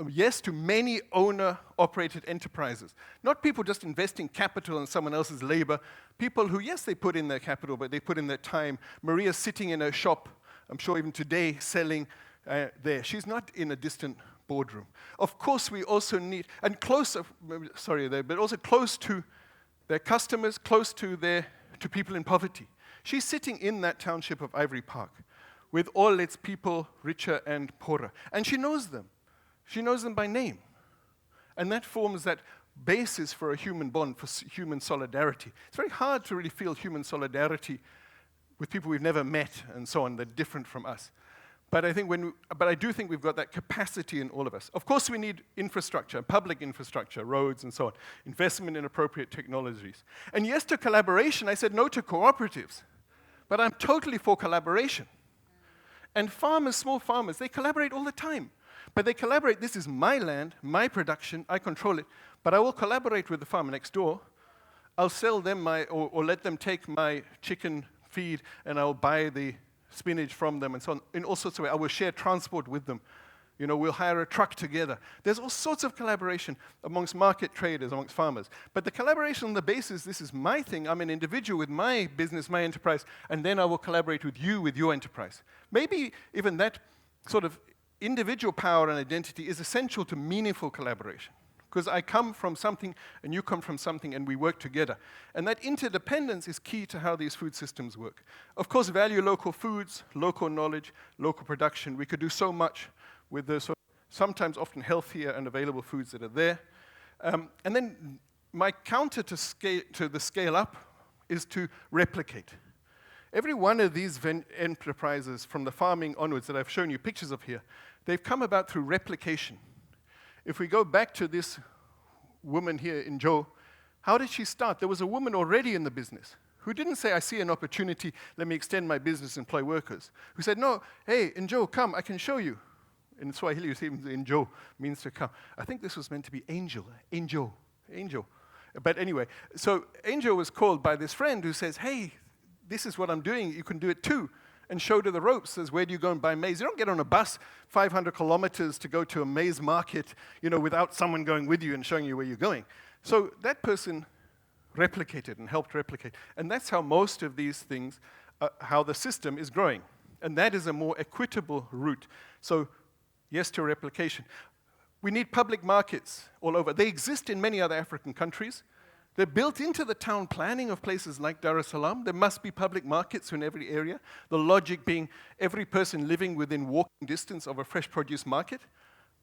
Yes to many owner-operated enterprises. Not people just investing capital in someone else's labor. People who, yes, they put in their capital, but they put in their time. Maria's sitting in her shop, I'm sure even today, selling there. She's not in a distant boardroom. Of course, we also need, and close, but also close to their customers, close to people in poverty. She's sitting in that township of Ivory Park with all its people, richer and poorer. And she knows them. She knows them by name. And that forms that basis for a human bond, for human solidarity. It's very hard to really feel human solidarity with people we've never met and so on, that are different from us. But I do think we've got that capacity in all of us. Of course, we need infrastructure, public infrastructure, roads and so on, investment in appropriate technologies. And yes to collaboration. I said no to cooperatives. But I'm totally for collaboration. And farmers, small farmers, they collaborate all the time. But they collaborate, this is my land, my production, I control it, but I will collaborate with the farmer next door. I'll sell them or let them take my chicken feed, and I'll buy the spinach from them and so on, in all sorts of ways. I will share transport with them. You know, we'll hire a truck together. There's all sorts of collaboration amongst market traders, amongst farmers. But the collaboration on the basis, this is my thing, I'm an individual with my business, my enterprise, and then I will collaborate with you with your enterprise. Maybe even that sort of individual power and identity is essential to meaningful collaboration. Because I come from something, and you come from something, and we work together. And that interdependence is key to how these food systems work. Of course, value local foods, local knowledge, local production. We could do so much with the sort of sometimes often healthier and available foods that are there. And then my counter to the scale up is to replicate. Every one of these enterprises, from the farming onwards that I've shown you pictures of here, they've come about through replication. If we go back to this woman here in Joe, how did she start? There was a woman already in the business who didn't say, I see an opportunity, let me extend my business and employ workers. Who said, no, hey, Njo, come, I can show you. In Swahili, you see, Njo means to come. I think this was meant to be angel, Angel. But anyway, so Angel was called by this friend who says, hey, this is what I'm doing, you can do it too. And showed her the ropes, says, where do you go and buy maize? You don't get on a bus 500 kilometers to go to a maize market, you know, without someone going with you and showing you where you're going. So that person replicated and helped replicate. And that's how most of these things, how the system is growing. And that is a more equitable route. So, yes to replication. We need public markets all over. They exist in many other African countries. They're built into the town planning of places like Dar es Salaam. There must be public markets in every area. The logic being every person living within walking distance of a fresh produce market.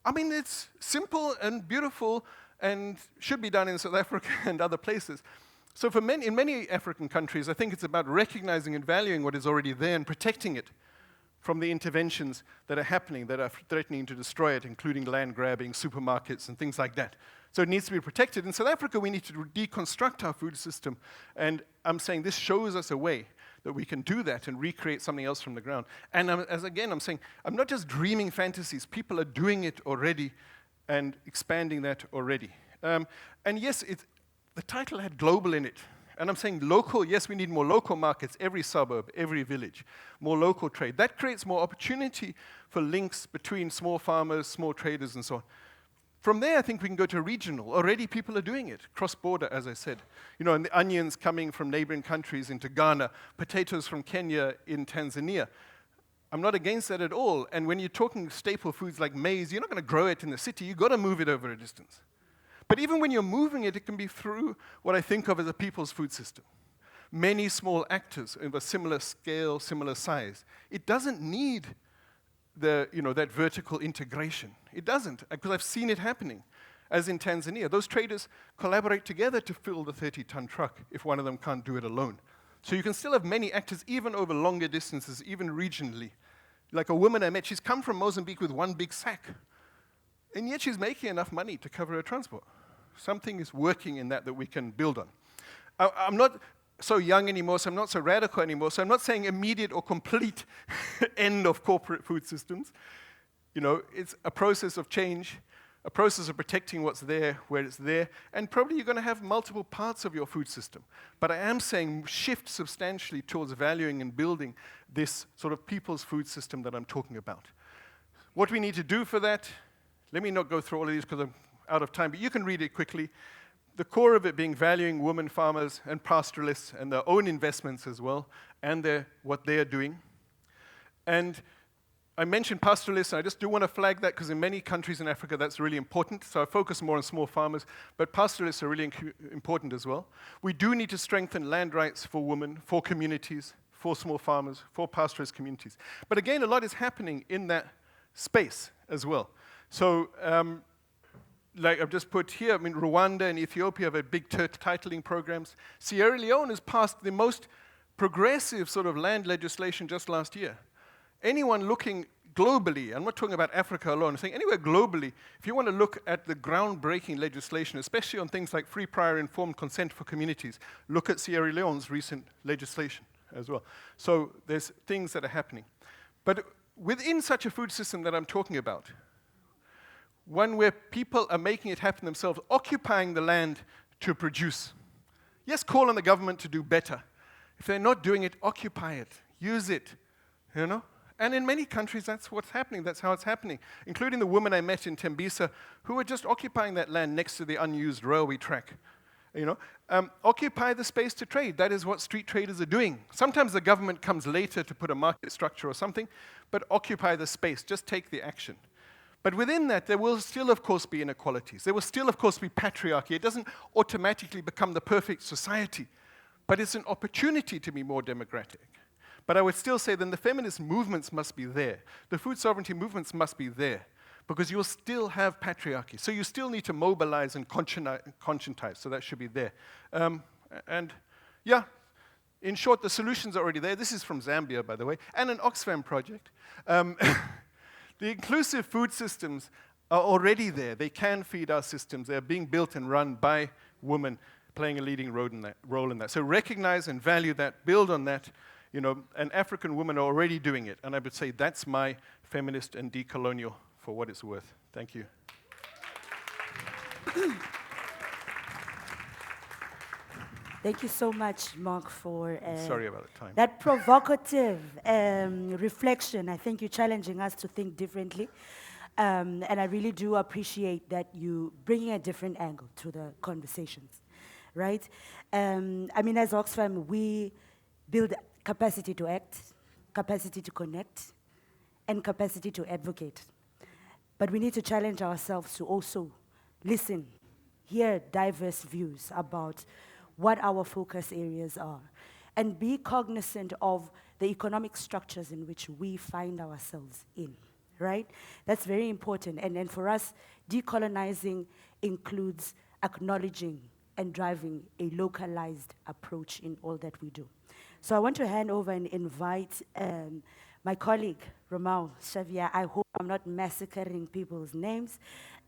I mean, it's simple and beautiful and should be done in South Africa and other places. So in many African countries, I think it's about recognizing and valuing what is already there and protecting it from the interventions that are happening that are threatening to destroy it, including land grabbing, supermarkets, and things like that. So it needs to be protected. In South Africa, we need to deconstruct our food system. And I'm saying this shows us a way that we can do that and recreate something else from the ground. And I'm saying, I'm not just dreaming fantasies. People are doing it already and expanding that already. And yes, the title had global in it. And I'm saying local, yes, we need more local markets, every suburb, every village, more local trade. That creates more opportunity for links between small farmers, small traders, and so on. From there, I think we can go to regional. Already people are doing it, cross-border, as I said. You know, and the onions coming from neighboring countries into Ghana, potatoes from Kenya in Tanzania. I'm not against that at all. And when you're talking staple foods like maize, you're not going to grow it in the city. You've got to move it over a distance. But even when you're moving it, it can be through what I think of as a people's food system. Many small actors of a similar scale, similar size. It doesn't need that vertical integration. It doesn't, because I've seen it happening. As in Tanzania, those traders collaborate together to fill the 30-ton truck if one of them can't do it alone. So you can still have many actors, even over longer distances, even regionally. Like a woman I met, she's come from Mozambique with one big sack. And yet she's making enough money to cover her transport. Something is working in that we can build on. I'm not so young anymore, so I'm not so radical anymore, so I'm not saying immediate or complete end of corporate food systems. You know, it's a process of change, a process of protecting what's there where it's there, and probably you're going to have multiple parts of your food system. But I am saying shift substantially towards valuing and building this sort of people's food system that I'm talking about. What we need to do for that, let me not go through all of these because I'm out of time, but you can read it quickly. The core of it being valuing women farmers and pastoralists and their own investments as well, and what they are doing. And I mentioned pastoralists, and I just do want to flag that because in many countries in Africa that's really important, so I focus more on small farmers, but pastoralists are really important as well. We do need to strengthen land rights for women, for communities, for small farmers, for pastoralist communities. But again, a lot is happening in that space as well. So, like I've just put here, I mean, Rwanda and Ethiopia have big titling programs. Sierra Leone has passed the most progressive sort of land legislation just last year. Anyone looking globally, I'm not talking about Africa alone, I'm saying anywhere globally, if you want to look at the groundbreaking legislation, especially on things like free, prior, informed consent for communities, look at Sierra Leone's recent legislation as well. So there's things that are happening. But within such a food system that I'm talking about, one where people are making it happen themselves, occupying the land to produce. Yes, call on the government to do better. If they're not doing it, occupy it, use it, you know? And in many countries, that's what's happening, that's how it's happening, including the woman I met in Tembisa, who were just occupying that land next to the unused railway track. You know, occupy the space to trade. That is what street traders are doing. Sometimes the government comes later to put a market structure or something, but occupy the space, just take the action. But within that, there will still, of course, be inequalities. There will still, of course, be patriarchy. It doesn't automatically become the perfect society, but it's an opportunity to be more democratic. But I would still say then the feminist movements must be there. The food sovereignty movements must be there, because you'll still have patriarchy. So you still need to mobilize and conscientize, so that should be there. And yeah, in short, the solutions are already there. This is from Zambia, by the way, and an OXFAM project. The inclusive food systems are already there. They can feed our systems. They're being built and run by women playing a leading role in that. So recognize and value that, build on that. You know, and African women are already doing it. And I would say that's my feminist and decolonial for what it's worth. Thank you. Thank you so much, Mark, for sorry about the time. that provocative reflection. I think you're challenging us to think differently. And I really do appreciate that you bringing a different angle to the conversations. right? I mean, as Oxfam, we build capacity to act, capacity to connect, and capacity to advocate. But we need to challenge ourselves to also listen, hear diverse views about what our focus areas are, and be cognizant of the economic structures in which we find ourselves in, right? That's very important. And for us, decolonizing includes acknowledging and driving a localized approach in all that we do. So I want to hand over and invite my colleague, Romao Xavier. I hope I'm not massacring people's names,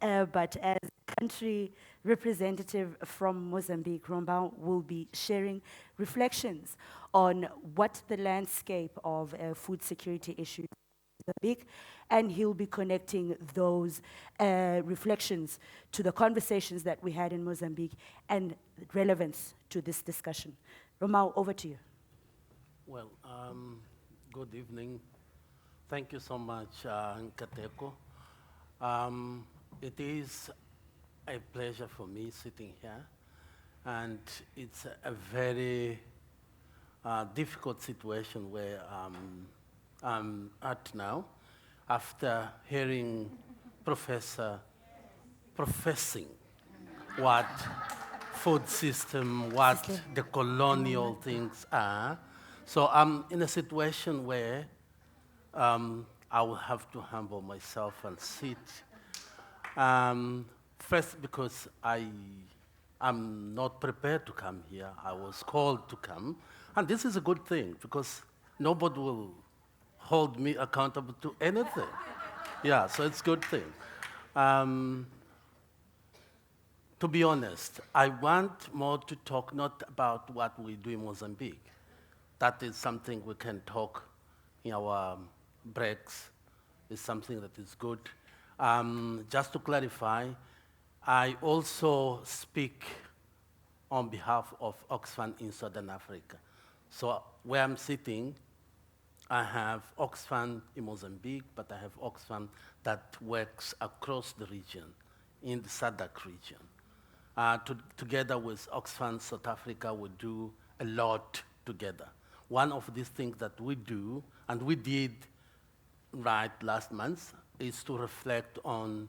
but as country representative from Mozambique, Romao will be sharing reflections on what the landscape of food security issues Mozambique, and he'll be connecting those reflections to the conversations that we had in Mozambique and relevance to this discussion. Romao, over to you. Well, good evening. Thank you so much, Nkateko. It is a pleasure for me sitting here, and it's a very difficult situation where I'm at now after hearing Professor professing what food system, what the colonial things are. So I'm in a situation where I will have to humble myself and sit. First, because I'm not prepared to come here. I was called to come. And this is a good thing, because nobody will hold me accountable to anything. Yeah, so it's a good thing. To be honest, I want more to talk not about what we do in Mozambique. That is something we can talk in our breaks. It's something that is good. Just to clarify, I also speak on behalf of Oxfam in Southern Africa. So where I'm sitting, I have Oxfam in Mozambique, but I have Oxfam that works across the region, in the SADC region. Together with Oxfam South Africa, we do a lot together. One of these things that we do, and we did right last month, is to reflect on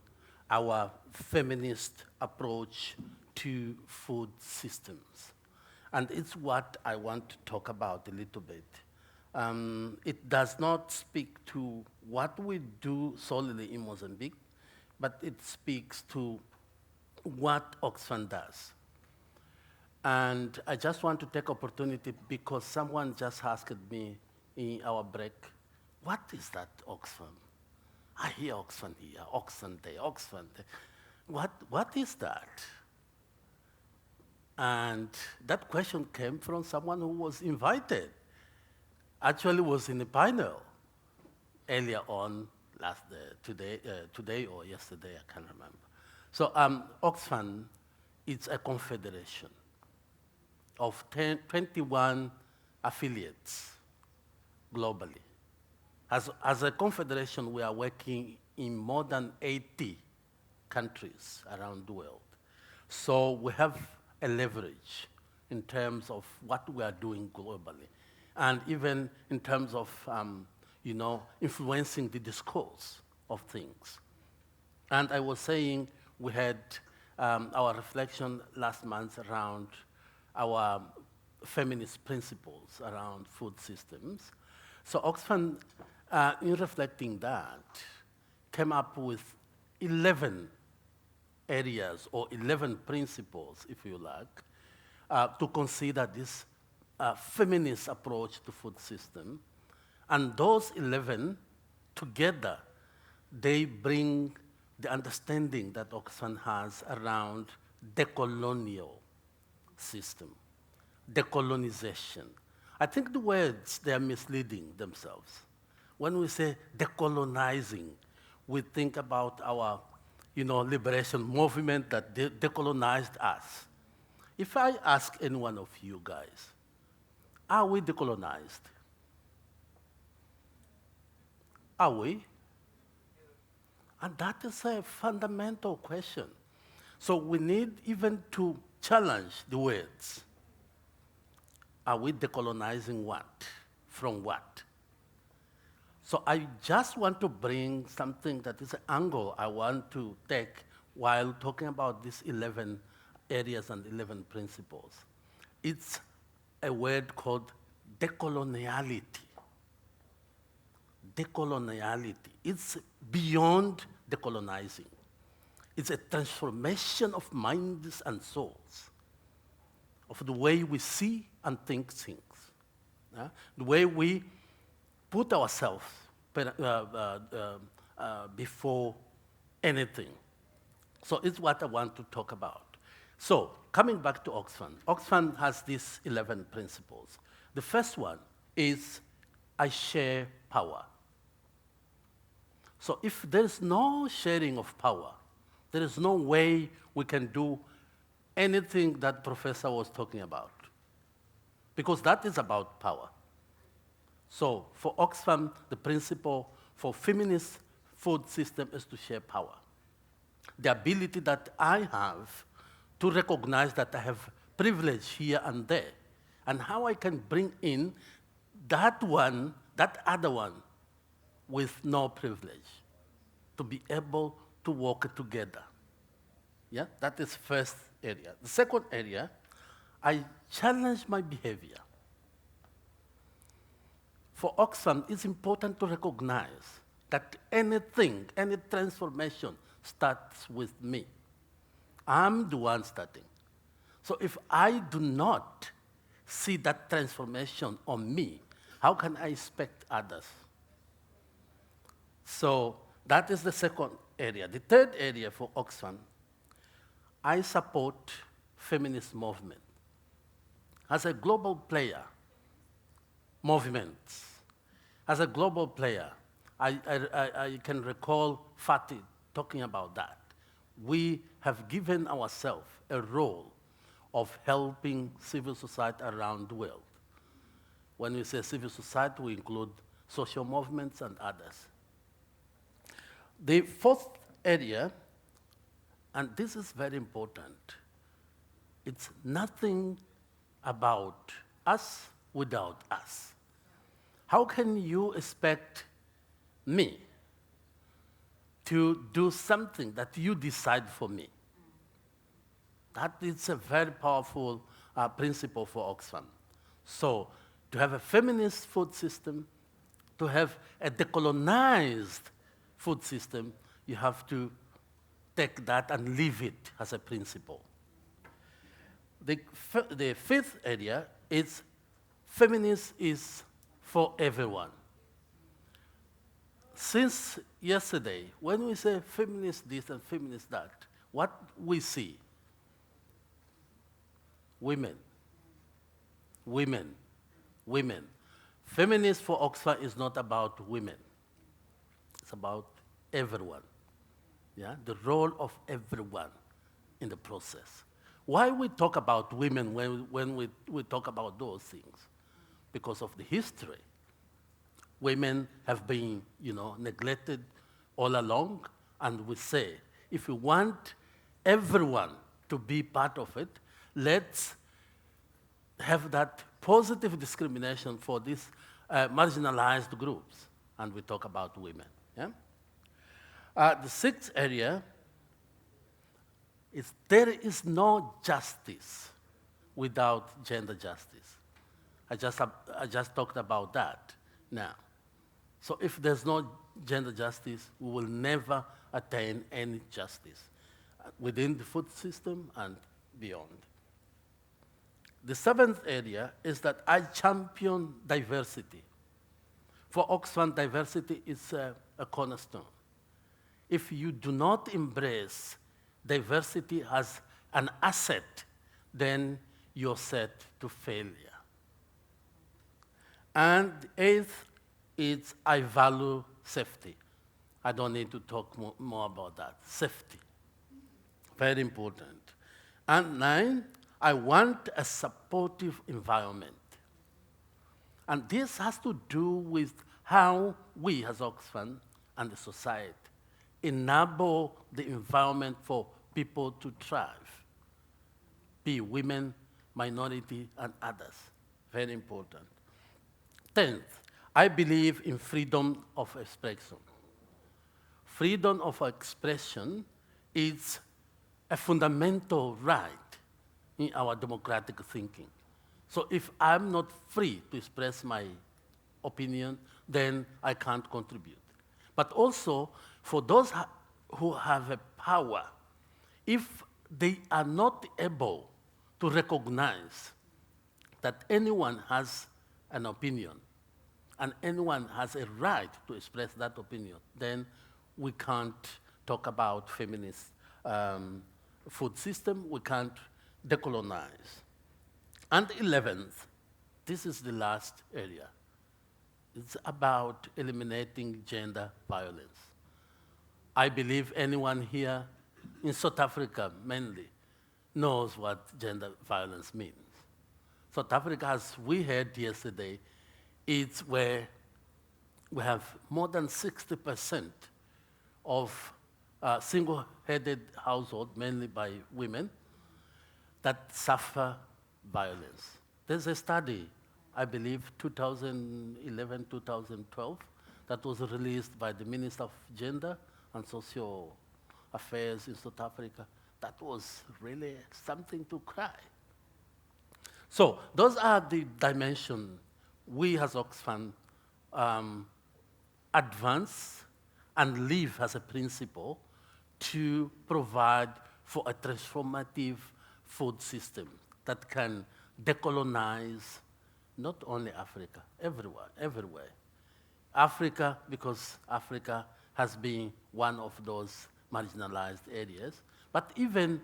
our feminist approach to food systems. And it's what I want to talk about a little bit. It does not speak to what we do solely in Mozambique, but it speaks to what Oxfam does. And I just want to take opportunity because someone just asked me in our break, what is that Oxfam? I hear Oxfam here, Oxfam there, Oxfam there. What is that? And that question came from someone who was invited. Actually was in a panel earlier on today or yesterday, I can't remember. So Oxfam is a confederation of 21 affiliates globally. As a confederation, we are working in more than 80 countries around the world. So we have a leverage in terms of what we are doing globally, and even in terms of influencing the discourse of things. And I was saying we had our reflection last month around our feminist principles around food systems. So Oxfam, in reflecting that, came up with 11 areas or 11 principles, if you like, to consider this feminist approach to food system. And those 11 together, they bring the understanding that Oxfam has around decolonial system, decolonization. I think the words, they are misleading themselves. When we say decolonizing, we think about our liberation movement that decolonized us. If I ask any one of you guys, are we decolonized? Are we? And that is a fundamental question. So we need even to challenge the words. Are we decolonizing what? From what? So I just want to bring something that is an angle I want to take while talking about these 11 areas and 11 principles. It's a word called decoloniality. Decoloniality. It's beyond decolonizing. It's a transformation of minds and souls, of the way we see and think things, the way we put ourselves before anything. So it's what I want to talk about. So coming back to Oxfam, Oxfam has these 11 principles. The first one is I share power. So if there's no sharing of power, there is no way we can do anything that Professor was talking about, because that is about power. So for Oxfam, the principle for feminist food system is to share power. The ability that I have to recognize that I have privilege here and there, and how I can bring in that one, that other one, with no privilege, to be able to work together. Yeah, that is first area. The second area, I challenge my behavior. For Oxfam, it's important to recognize that anything, any transformation starts with me. I'm the one starting. So if I do not see that transformation on me, how can I expect others? So that is the second area. The third area for Oxfam, I support feminist movement. As a global player, movements. As a global player, I can recall Fatih talking about that. We have given ourselves a role of helping civil society around the world. When we say civil society, we include social movements and others. The fourth area, and this is very important, it's nothing about us without us. How can you expect me to do something that you decide for me? That is a very powerful principle for Oxfam. So to have a feminist food system, to have a decolonized food system, you have to take that and leave it as a principle. The fifth area is feminist is for everyone. Since yesterday, when we say feminist this and feminist that, what we see? Women, women, women. Feminist for Oxfam is not about women. It's about everyone. Yeah? The role of everyone in the process. Why we talk about women when we talk about those things? Because of the history. Women have been, neglected all along, and we say, if we want everyone to be part of it, let's have that positive discrimination for these marginalized groups, and we talk about women. Yeah? The sixth area is there is no justice without gender justice. I just talked about that now. So if there's no gender justice, we will never attain any justice within the food system and beyond. The seventh area is that I champion diversity. For Oxfam, diversity is a cornerstone. If you do not embrace diversity as an asset, then you're set to failure. And the eighth is I value safety. I don't need to talk more about that. Safety, very important. And 9, I want a supportive environment. And this has to do with how we as Oxfam and the society enable the environment for people to thrive. be women, minority, and others. Very important. 10th, I believe in freedom of expression. Freedom of expression is a fundamental right in our democratic thinking. So if I'm not free to express my opinion, then I can't contribute. But also, for those who have a power, if they are not able to recognize that anyone has an opinion and anyone has a right to express that opinion, then we can't talk about feminist food system, we can't decolonize. And 11th, this is the last area. It's about eliminating gender violence. I believe anyone here in South Africa mainly knows what gender violence means. South Africa, as we heard yesterday, it's where we have more than 60% of single-headed households, mainly by women, that suffer violence. There's a study, I believe 2011, 2012, that was released by the Minister of Gender and Social Affairs in South Africa. That was really something to cry. So those are the dimensions we as OXFAM advance and live as a principle to provide for a transformative food system that can decolonize not only Africa, everywhere. Africa, because Africa has been one of those marginalized areas, but even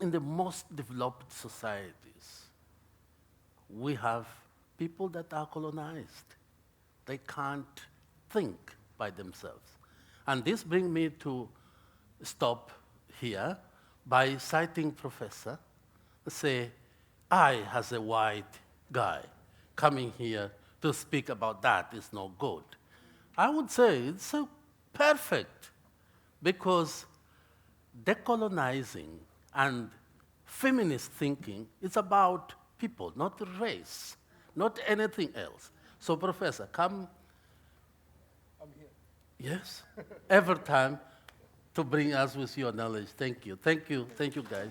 in the most developed societies, we have people that are colonized. They can't think by themselves. And this brings me to stop here by citing professor, say, I, as a white guy, coming here to speak about that is no good. I would say it's so perfect, because decolonizing and feminist thinking is about people, not race, not anything else. So, Professor, come. I'm here. Yes, every time to bring us with your knowledge. Thank you, thank you, thank you, guys.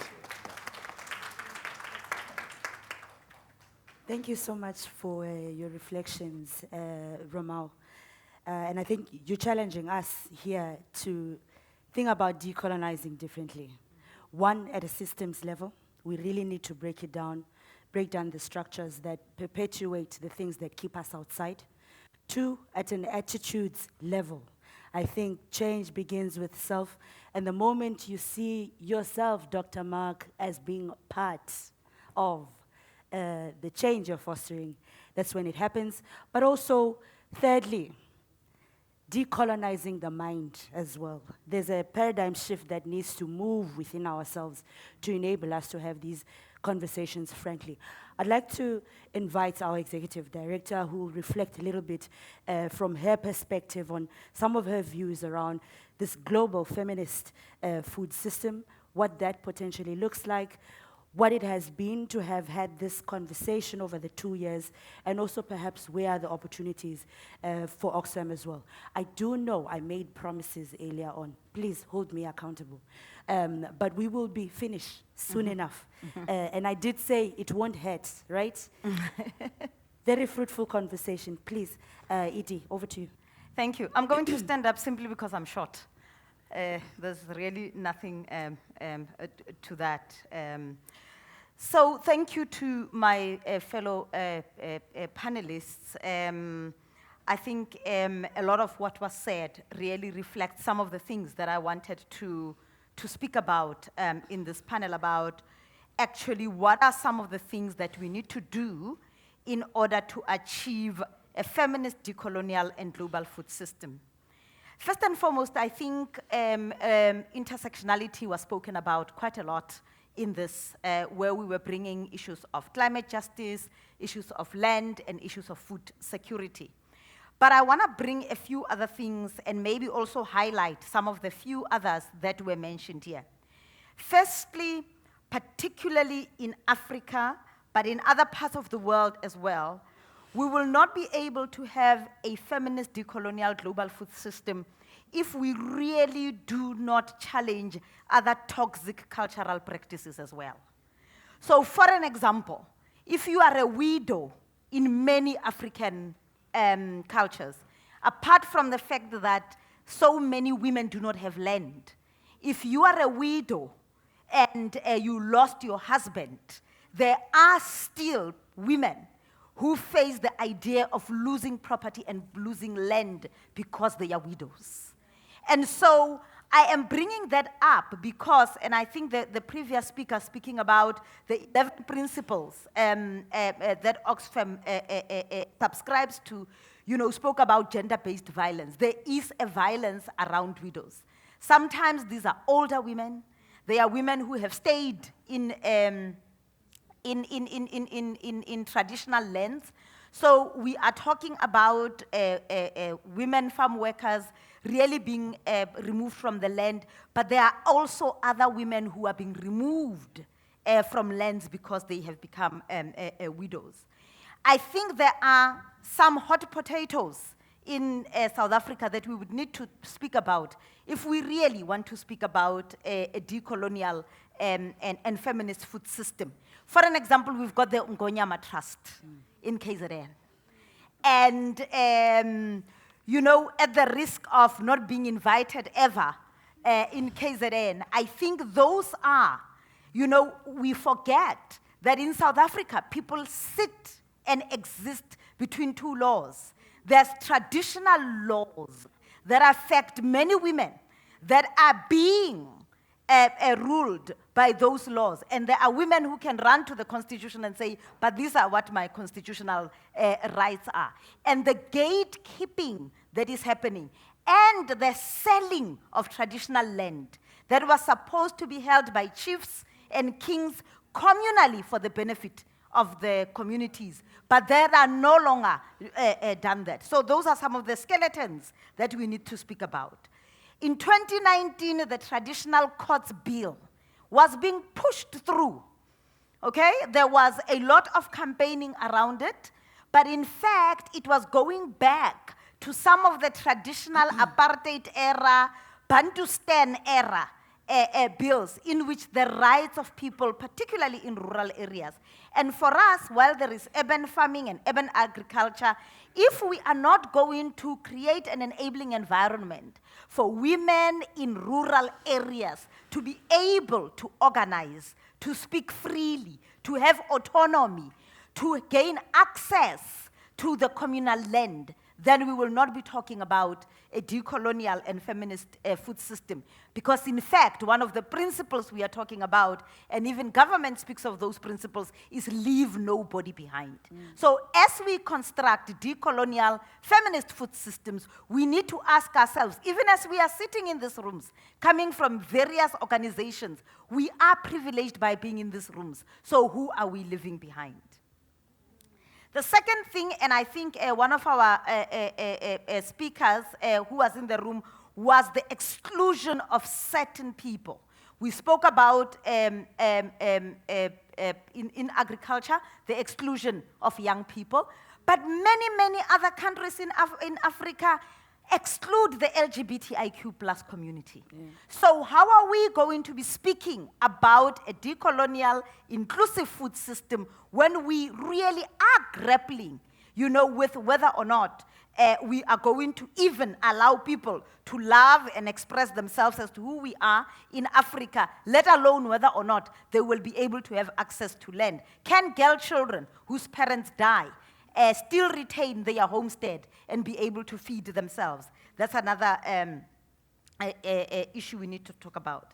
Thank you so much for your reflections, Romal. And I think you're challenging us here to think about decolonizing differently. One, at a systems level, we really need to break down the structures that perpetuate the things that keep us outside. Two, at an attitudes level, I think change begins with self. And the moment you see yourself, Dr. Mark, as being part of the change you're fostering, that's when it happens. But also, thirdly, decolonizing the mind as well. There's a paradigm shift that needs to move within ourselves to enable us to have these conversations frankly. I'd like to invite our executive director, who will reflect a little bit from her perspective on some of her views around this global feminist food system, what that potentially looks like, what it has been to have had this conversation over the 2 years, and also perhaps where are the opportunities for OXFAM as well. I do know I made promises earlier on. Please hold me accountable. But we will be finished soon enough. And I did say it won't hurt, right? Very fruitful conversation. Please, Edie, over to you. Thank you. I'm going to stand up simply because I'm short. There's really nothing to that. So thank you to my fellow panelists. I think a lot of what was said really reflects some of the things that I wanted to speak about in this panel, about actually what are some of the things that we need to do in order to achieve a feminist, decolonial, and global food system. First and foremost, I think intersectionality was spoken about quite a lot in this, where we were bringing issues of climate justice, issues of land, and issues of food security. But I want to bring a few other things and maybe also highlight some of the few others that were mentioned here. Firstly, particularly in Africa, but in other parts of the world as well, we will not be able to have a feminist decolonial global food system if we really do not challenge other toxic cultural practices as well. So for an example, if you are a widow in many African cultures, apart from the fact that so many women do not have land, if you are a widow and you lost your husband, there are still women who face the idea of losing property and losing land because they are widows. And so I am bringing that up because, and I think that the previous speaker speaking about the 11 principles that OXFAM subscribes to, spoke about gender-based violence. There is a violence around widows. Sometimes these are older women. They are women who have stayed in traditional lands. So we are talking about women farm workers really being removed from the land, but there are also other women who are being removed from lands because they have become widows. I think there are some hot potatoes in South Africa that we would need to speak about if we really want to speak about a decolonial and feminist food system. For an example, we've got the Ngonyama Trust in KZN. And, at the risk of not being invited ever in KZN, I think those are, we forget that in South Africa, people sit and exist between two laws. There's traditional laws that affect many women that are being ruled by those laws. And there are women who can run to the Constitution and say, but these are what my constitutional rights are. And the gatekeeping that is happening and the selling of traditional land that was supposed to be held by chiefs and kings communally for the benefit of the communities, but there are no longer done that. So those are some of the skeletons that we need to speak about. In 2019, the Traditional Courts Bill was being pushed through, okay? There was a lot of campaigning around it, but in fact, it was going back to some of the traditional apartheid era, Bantustan era bills in which the rights of people, particularly in rural areas. And for us, while there is urban farming and urban agriculture, if we are not going to create an enabling environment for women in rural areas to be able to organize, to speak freely, to have autonomy, to gain access to the communal land, then we will not be talking about a decolonial and feminist food system. Because in fact, one of the principles we are talking about, and even government speaks of those principles, is leave nobody behind. So as we construct decolonial feminist food systems, we need to ask ourselves, even as we are sitting in these rooms, coming from various organizations, we are privileged by being in these rooms. So who are we leaving behind? The second thing, and I think one of our speakers who was in the room, was the exclusion of certain people. We spoke about, in agriculture, the exclusion of young people, but many other countries in Africa exclude the LGBTIQ plus community. So how are we going to be speaking about a decolonial, inclusive food system when we really are grappling, with whether or not we are going to even allow people to love and express themselves as to who we are in Africa, let alone whether or not they will be able to have access to land? Can girl children whose parents die still retain their homestead and be able to feed themselves? That's another issue we need to talk about.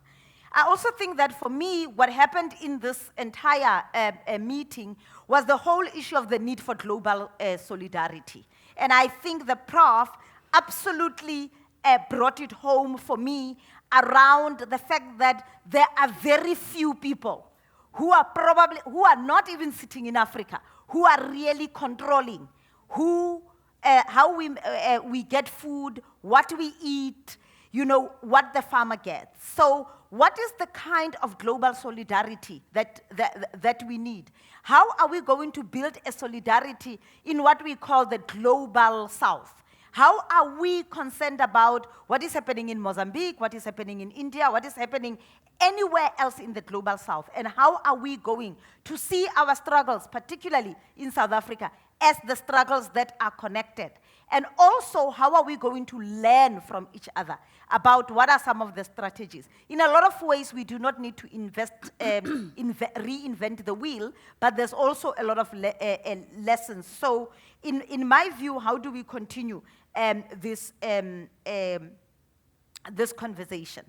I also think that for me, what happened in this entire meeting was the whole issue of the need for global solidarity. And I think the Prof absolutely brought it home for me around the fact that there are very few people who are not even sitting in Africa, who are really controlling how we get food, what we eat, what the farmer gets. So what is the kind of global solidarity that we need? How are we going to build a solidarity in what we call the global south? How are we concerned about what is happening in Mozambique, what is happening in India, what is happening anywhere else in the global south? And how are we going to see our struggles, particularly in South Africa, as the struggles that are connected? And also, how are we going to learn from each other about what are some of the strategies? In a lot of ways, we do not need to reinvent the wheel, but there's also a lot of lessons. So in my view, how do we continue this conversation?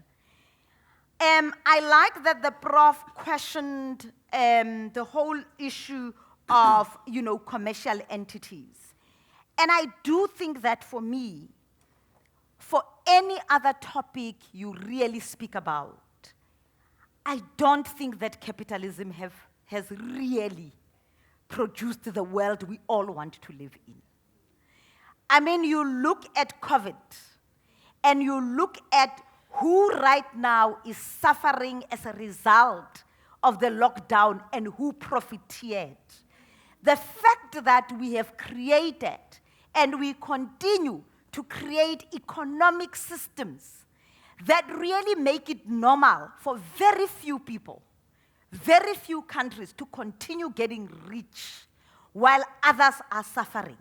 I like that the Prof questioned the whole issue of, commercial entities. And I do think that for me, for any other topic you really speak about, I don't think that capitalism has really produced the world we all want to live in. I mean, you look at COVID, and you look at who right now is suffering as a result of the lockdown and who profiteered. The fact that we have created and we continue to create economic systems that really make it normal for very few people, very few countries to continue getting rich while others are suffering.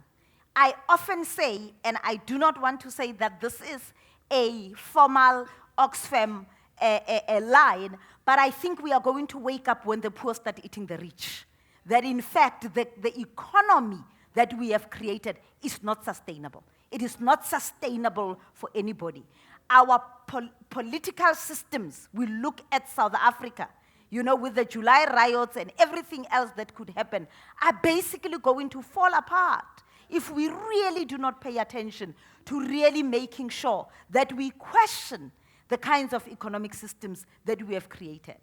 I often say, and I do not want to say that this is a formal OXFAM line, but I think we are going to wake up when the poor start eating the rich. That in fact, the economy that we have created is not sustainable. It is not sustainable for anybody. Our political systems, we look at South Africa, with the July riots and everything else that could happen, are basically going to fall apart if we really do not pay attention to really making sure that we question the kinds of economic systems that we have created.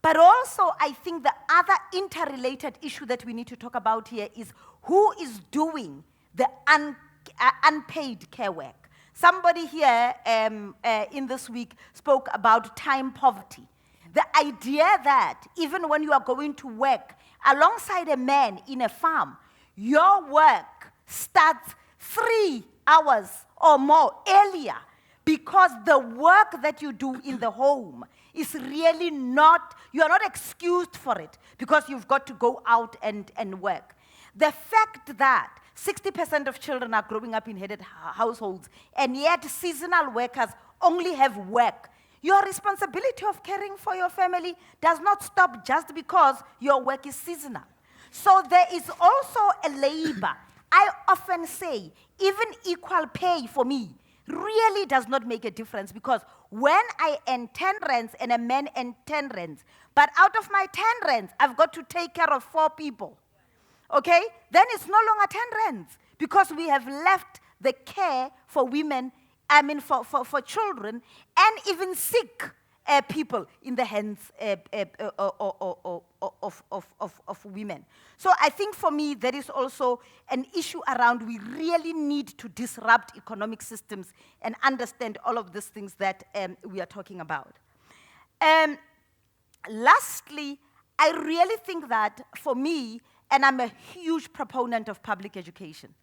But also, I think the other interrelated issue that we need to talk about here is who is doing the unpaid care work. Somebody here in this week spoke about time poverty. The idea that even when you are going to work alongside a man in a farm, your work starts 3 hours or more earlier because the work that you do in the home is really not, you are not excused for it because you've got to go out and work. The fact that 60% of children are growing up in headed households, and yet seasonal workers only have work. Your responsibility of caring for your family does not stop just because your work is seasonal. So there is also a labor. I often say, even equal pay for me really does not make a difference because when I earn 10 rands and a man earns 10 rands, but out of my 10 rands, I've got to take care of 4 people. Okay? Then it's no longer 10 rands because we have left the care for women, for children, and even sick people in the hands of women. So I think for me, there is also an issue around we really need to disrupt economic systems and understand all of these things that we are talking about. Lastly, I really think that for me, and I'm a huge proponent of public education,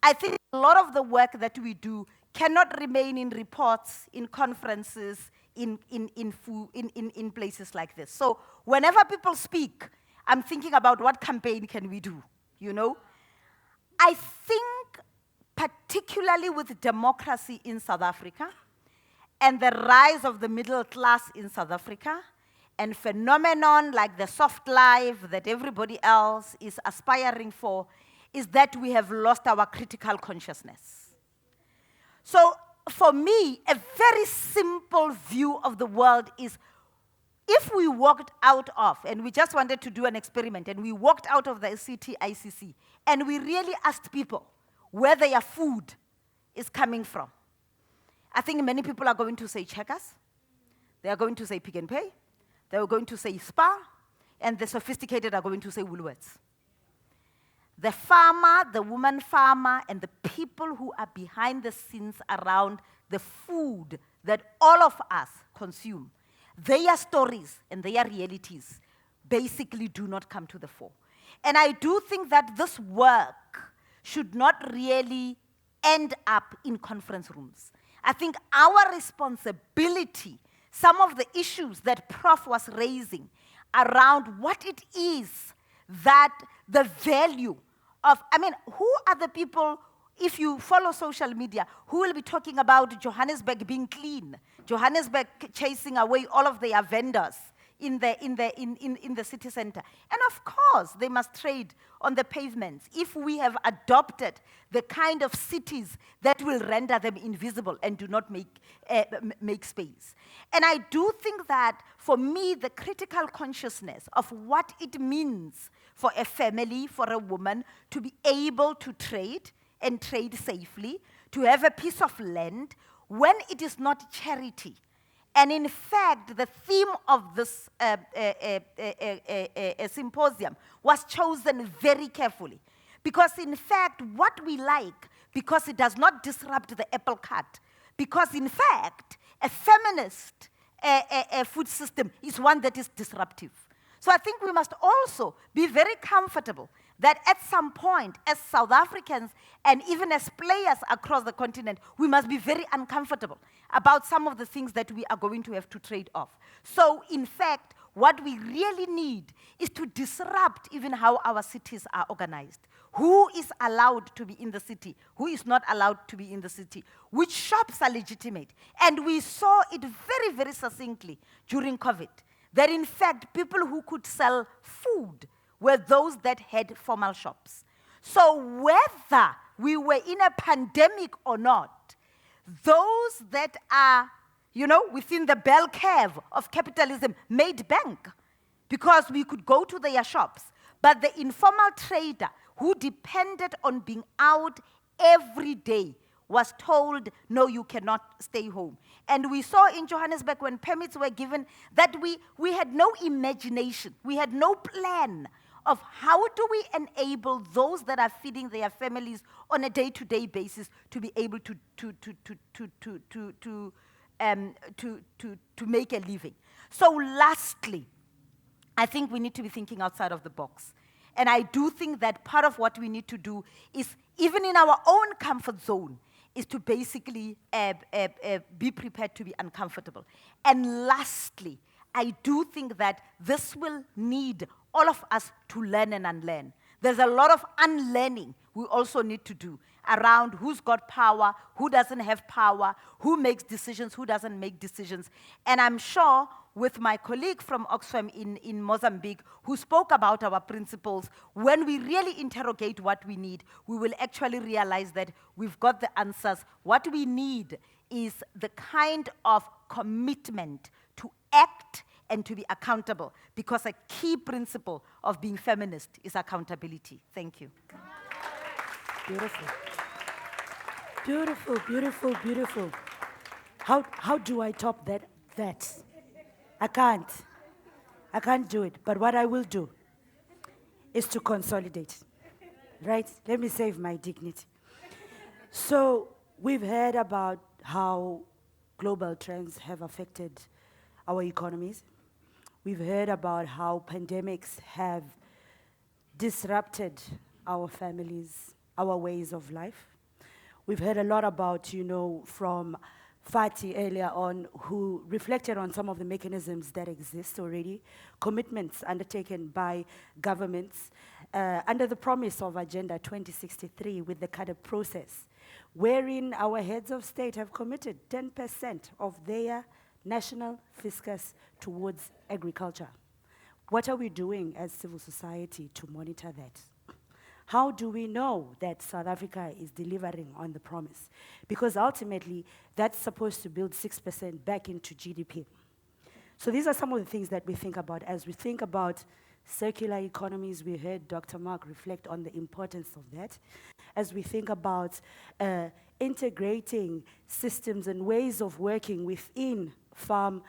I think a lot of the work that we do cannot remain in reports, in conferences, in places like this. So whenever people speak, I'm thinking about what campaign can we do, I think particularly with democracy in South Africa and the rise of the middle class in South Africa and phenomenon like the soft life that everybody else is aspiring for, is that we have lost our critical consciousness. So for me, a very simple view of the world is if we walked out of, and we just wanted to do an experiment, and we walked out of the ICC, and we really asked people where their food is coming from, I think many people are going to say Checkers, they are going to say Pick n Pay, they are going to say Spar, and the sophisticated are going to say Woolworths. The farmer, the woman farmer, and the people who are behind the scenes around the food that all of us consume, their stories and their realities basically do not come to the fore. And I do think that this work should not really end up in conference rooms. I think our responsibility, some of the issues that Prof was raising around what it is that the value of, I mean, who are the people, if you follow social media, who will be talking about Johannesburg being clean, Johannesburg chasing away all of their vendors in the city center? And of course, they must trade on the pavements if we have adopted the kind of cities that will render them invisible and do not make space. And I do think that, for me, the critical consciousness of what it means for a family, for a woman, to be able to trade and trade safely, to have a piece of land, when it is not charity. And in fact, the theme of this symposium was chosen very carefully. Because in fact, what we like, because it does not disrupt the apple cart, because in fact, a feminist food system is one that is disruptive. So I think we must also be very comfortable that at some point, as South Africans and even as players across the continent, we must be very uncomfortable about some of the things that we are going to have to trade off. So in fact, what we really need is to disrupt even how our cities are organized. Who is allowed to be in the city? Who is not allowed to be in the city? Which shops are legitimate? And we saw it very, very succinctly during COVID, that in fact, people who could sell food were those that had formal shops. So whether we were in a pandemic or not, those that are, within the bell curve of capitalism made bank because we could go to their shops. But the informal trader who depended on being out every day was told, no, you cannot stay home. And we saw in Johannesburg when permits were given that we had no imagination, we had no plan of how do we enable those that are feeding their families on a day-to-day basis to be able to make a living. So lastly, I think we need to be thinking outside of the box. And I do think that part of what we need to do is, even in our own comfort zone, is to basically be prepared to be uncomfortable. And lastly, I do think that this will need all of us to learn and unlearn. There's a lot of unlearning we also need to do around who's got power, who doesn't have power, who makes decisions, who doesn't make decisions. And I'm sure with my colleague from OXFAM in Mozambique, who spoke about our principles, when we really interrogate what we need, we will actually realize that we've got the answers. What we need is the kind of commitment to act and to be accountable, because a key principle of being feminist is accountability. Thank you. Beautiful. Beautiful, beautiful, beautiful. How do I top that? I can't. I can't do it. But what I will do is to consolidate, right? Let me save my dignity. So we've heard about how global trends have affected our economies. We've heard about how pandemics have disrupted our families, our ways of life. We've heard a lot about, from Fati earlier on, who reflected on some of the mechanisms that exist already, commitments undertaken by governments under the promise of Agenda 2063 with the CADA process, wherein our heads of state have committed 10% of their national fiscus towards agriculture. What are we doing as civil society to monitor that? How do we know that South Africa is delivering on the promise? Because ultimately, that's supposed to build 6% back into GDP. So these are some of the things that we think about as we think about circular economies. We heard Dr. Mark reflect on the importance of that. As we think about integrating systems and ways of working within farm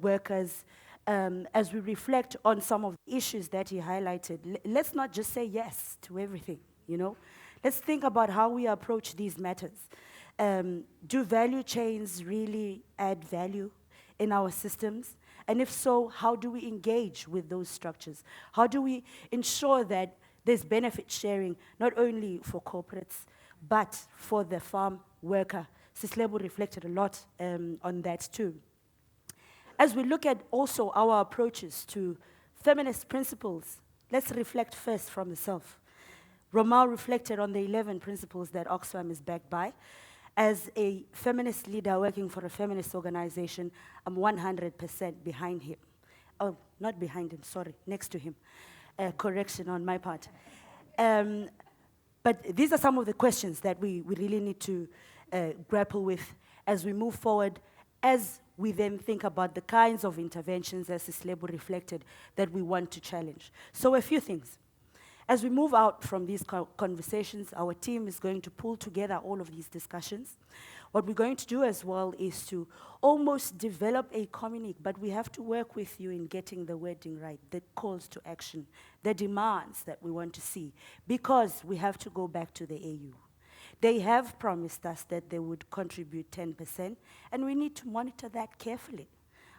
workers, as we reflect on some of the issues that he highlighted, let's not just say yes to everything, Let's think about how we approach these matters. Do value chains really add value in our systems? And if so, how do we engage with those structures? How do we ensure that there's benefit sharing, not only for corporates, but for the farm worker? Sislebo reflected a lot on that too. As we look at also our approaches to feminist principles, let's reflect first from the self. Romal reflected on the 11 principles that OXFAM is backed by. As a feminist leader working for a feminist organization, I'm 100% behind him. Oh, not behind him, sorry, next to him. Correction on my part. But these are some of the questions that we really need to grapple with as we move forward, as we then think about the kinds of interventions, as Sislebo reflected, that we want to challenge. So a few things. As we move out from these conversations, our team is going to pull together all of these discussions. What we're going to do as well is to almost develop a communique, but we have to work with you in getting the wording right, the calls to action, the demands that we want to see, because we have to go back to the AU. They have promised us that they would contribute 10%, and we need to monitor that carefully.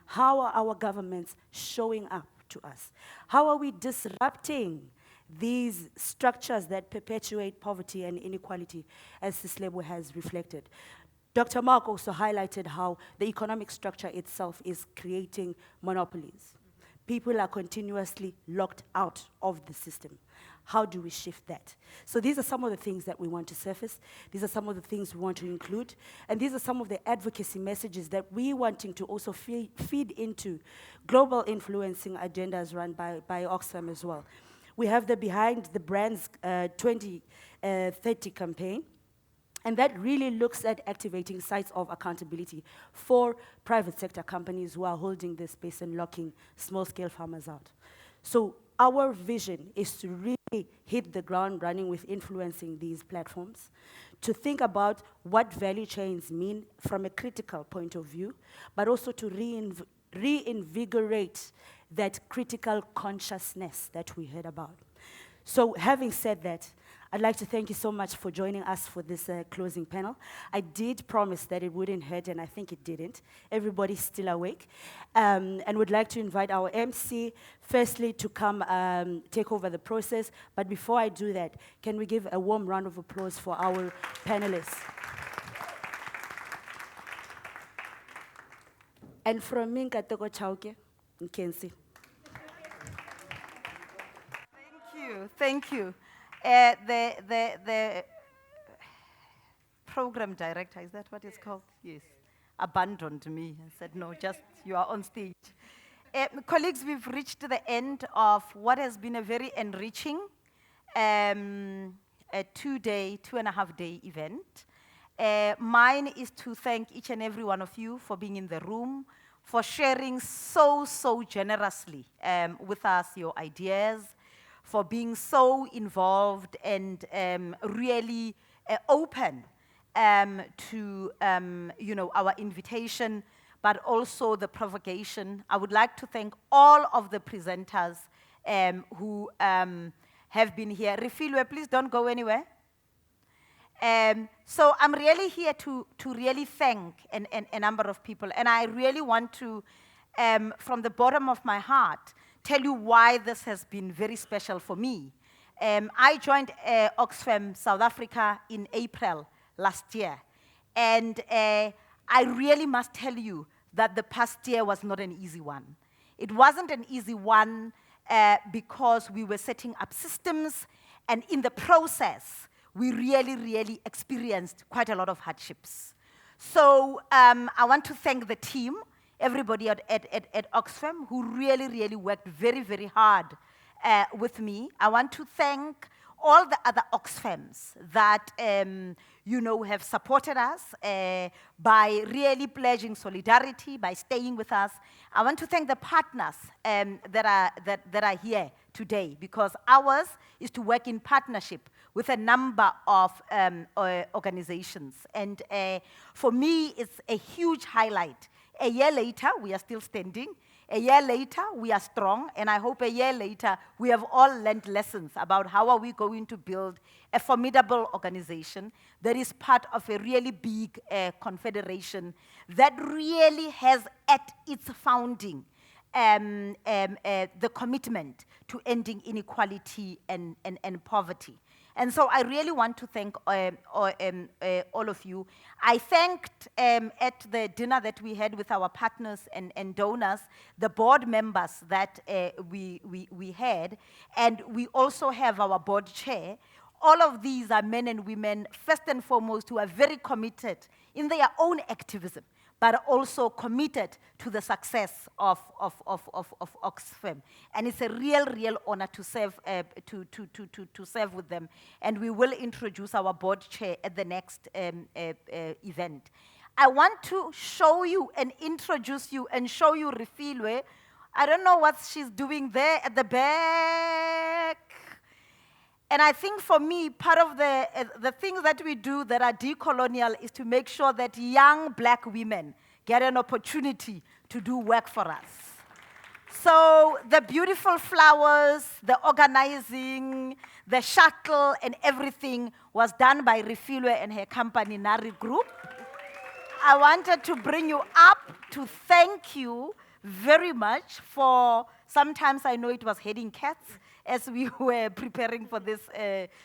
How are our governments showing up to us? How are we disrupting these structures that perpetuate poverty and inequality, as Sislebo has reflected? Dr. Mark also highlighted how the economic structure itself is creating monopolies. People are continuously locked out of the system. How do we shift that? So these are some of the things that we want to surface. These are some of the things we want to include. And these are some of the advocacy messages that we're wanting to also feed into global influencing agendas run by OXFAM as well. We have the Behind the Brands 2030 campaign, and that really looks at activating sites of accountability for private sector companies who are holding this space and locking small-scale farmers out. So our vision is to really hit the ground running with influencing these platforms, to think about what value chains mean from a critical point of view, but also to reinvigorate that critical consciousness that we heard about. So having said that, I'd like to thank you so much for joining us for this closing panel. I did promise that it wouldn't hurt, and I think it didn't. Everybody's still awake. And would like to invite our MC, firstly, to come take over the process. But before I do that, can we give a warm round of applause for our panelists? And from me, Nkateko Chauke, Nkensi. Thank you. The program director, is that what it's called? Yes. Abandoned me and said, no, just you are on stage. Colleagues, we've reached the end of what has been a very enriching a 2.5-day event. Mine is to thank each and every one of you for being in the room, for sharing so generously with us your ideas, for being so involved and really open to our invitation, but also the provocation. I would like to thank all of the presenters who have been here. Refilwe, please don't go anywhere. So I'm really here to really thank a number of people, and I really want to, from the bottom of my heart, tell you why this has been very special for me. I joined OXFAM South Africa in April last year, and I really must tell you that the past year was not an easy one. It wasn't an easy one because we were setting up systems, and in the process, we really experienced quite a lot of hardships. So I want to thank the team, everybody at OXFAM who really worked very hard with me. I want to thank all the other OXFAMs that have supported us by really pledging solidarity, by staying with us. I want to thank the partners that are here today, because ours is to work in partnership with a number of organizations. And for me, it's a huge highlight. A year later, we are still standing. A year later, we are strong. And I hope a year later, we have all learned lessons about how are we going to build a formidable organization that is part of a really big confederation that really has at its founding the commitment to ending inequality and poverty. And so I really want to thank all of you. I thanked at the dinner that we had with our partners and donors, the board members that we had, and we also have our board chair. All of these are men and women, first and foremost, who are very committed in their own activism, but also committed to the success of OXFAM. And it's a real honor to serve, to serve with them. And we will introduce our board chair at the next event. I want to show you and introduce you and show you Refilwe. I don't know what she's doing there at the back. And I think for me, part of the things that we do that are decolonial is to make sure that young black women get an opportunity to do work for us. So the beautiful flowers, the organizing, the shuttle, and everything was done by Refilwe and her company, Nari Group. I wanted to bring you up to thank you very much for, sometimes I know it was heading cats, as we were preparing for this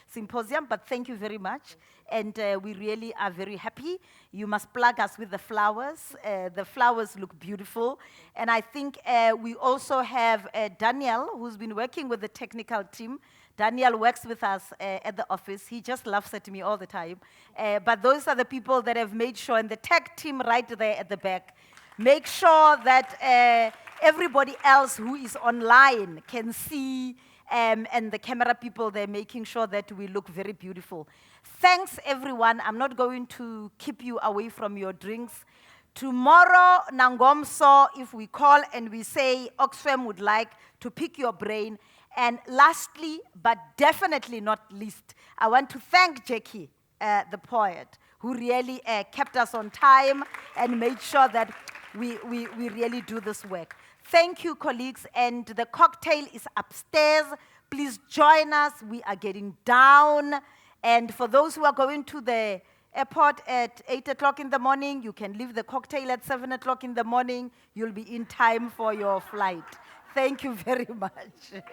symposium, but thank you very much. And we really are very happy. You must plug us with the flowers. The flowers look beautiful. And I think we also have Daniel, who's been working with the technical team. Daniel works with us at the office. He just laughs at me all the time. But those are the people that have made sure, and the tech team right there at the back, make sure that everybody else who is online can see, and the camera people, they're making sure that we look very beautiful. Thanks, everyone. I'm not going to keep you away from your drinks. Tomorrow, Nangomso, if we call and we say OXFAM would like to pick your brain. And lastly, but definitely not least, I want to thank Jackie, the poet, who really kept us on time and made sure that we really do this work. Thank you, colleagues, and the cocktail is upstairs. Please join us. We are getting down. And for those who are going to the airport at 8 o'clock in the morning, you can leave the cocktail at 7 o'clock in the morning. You'll be in time for your flight. Thank you very much.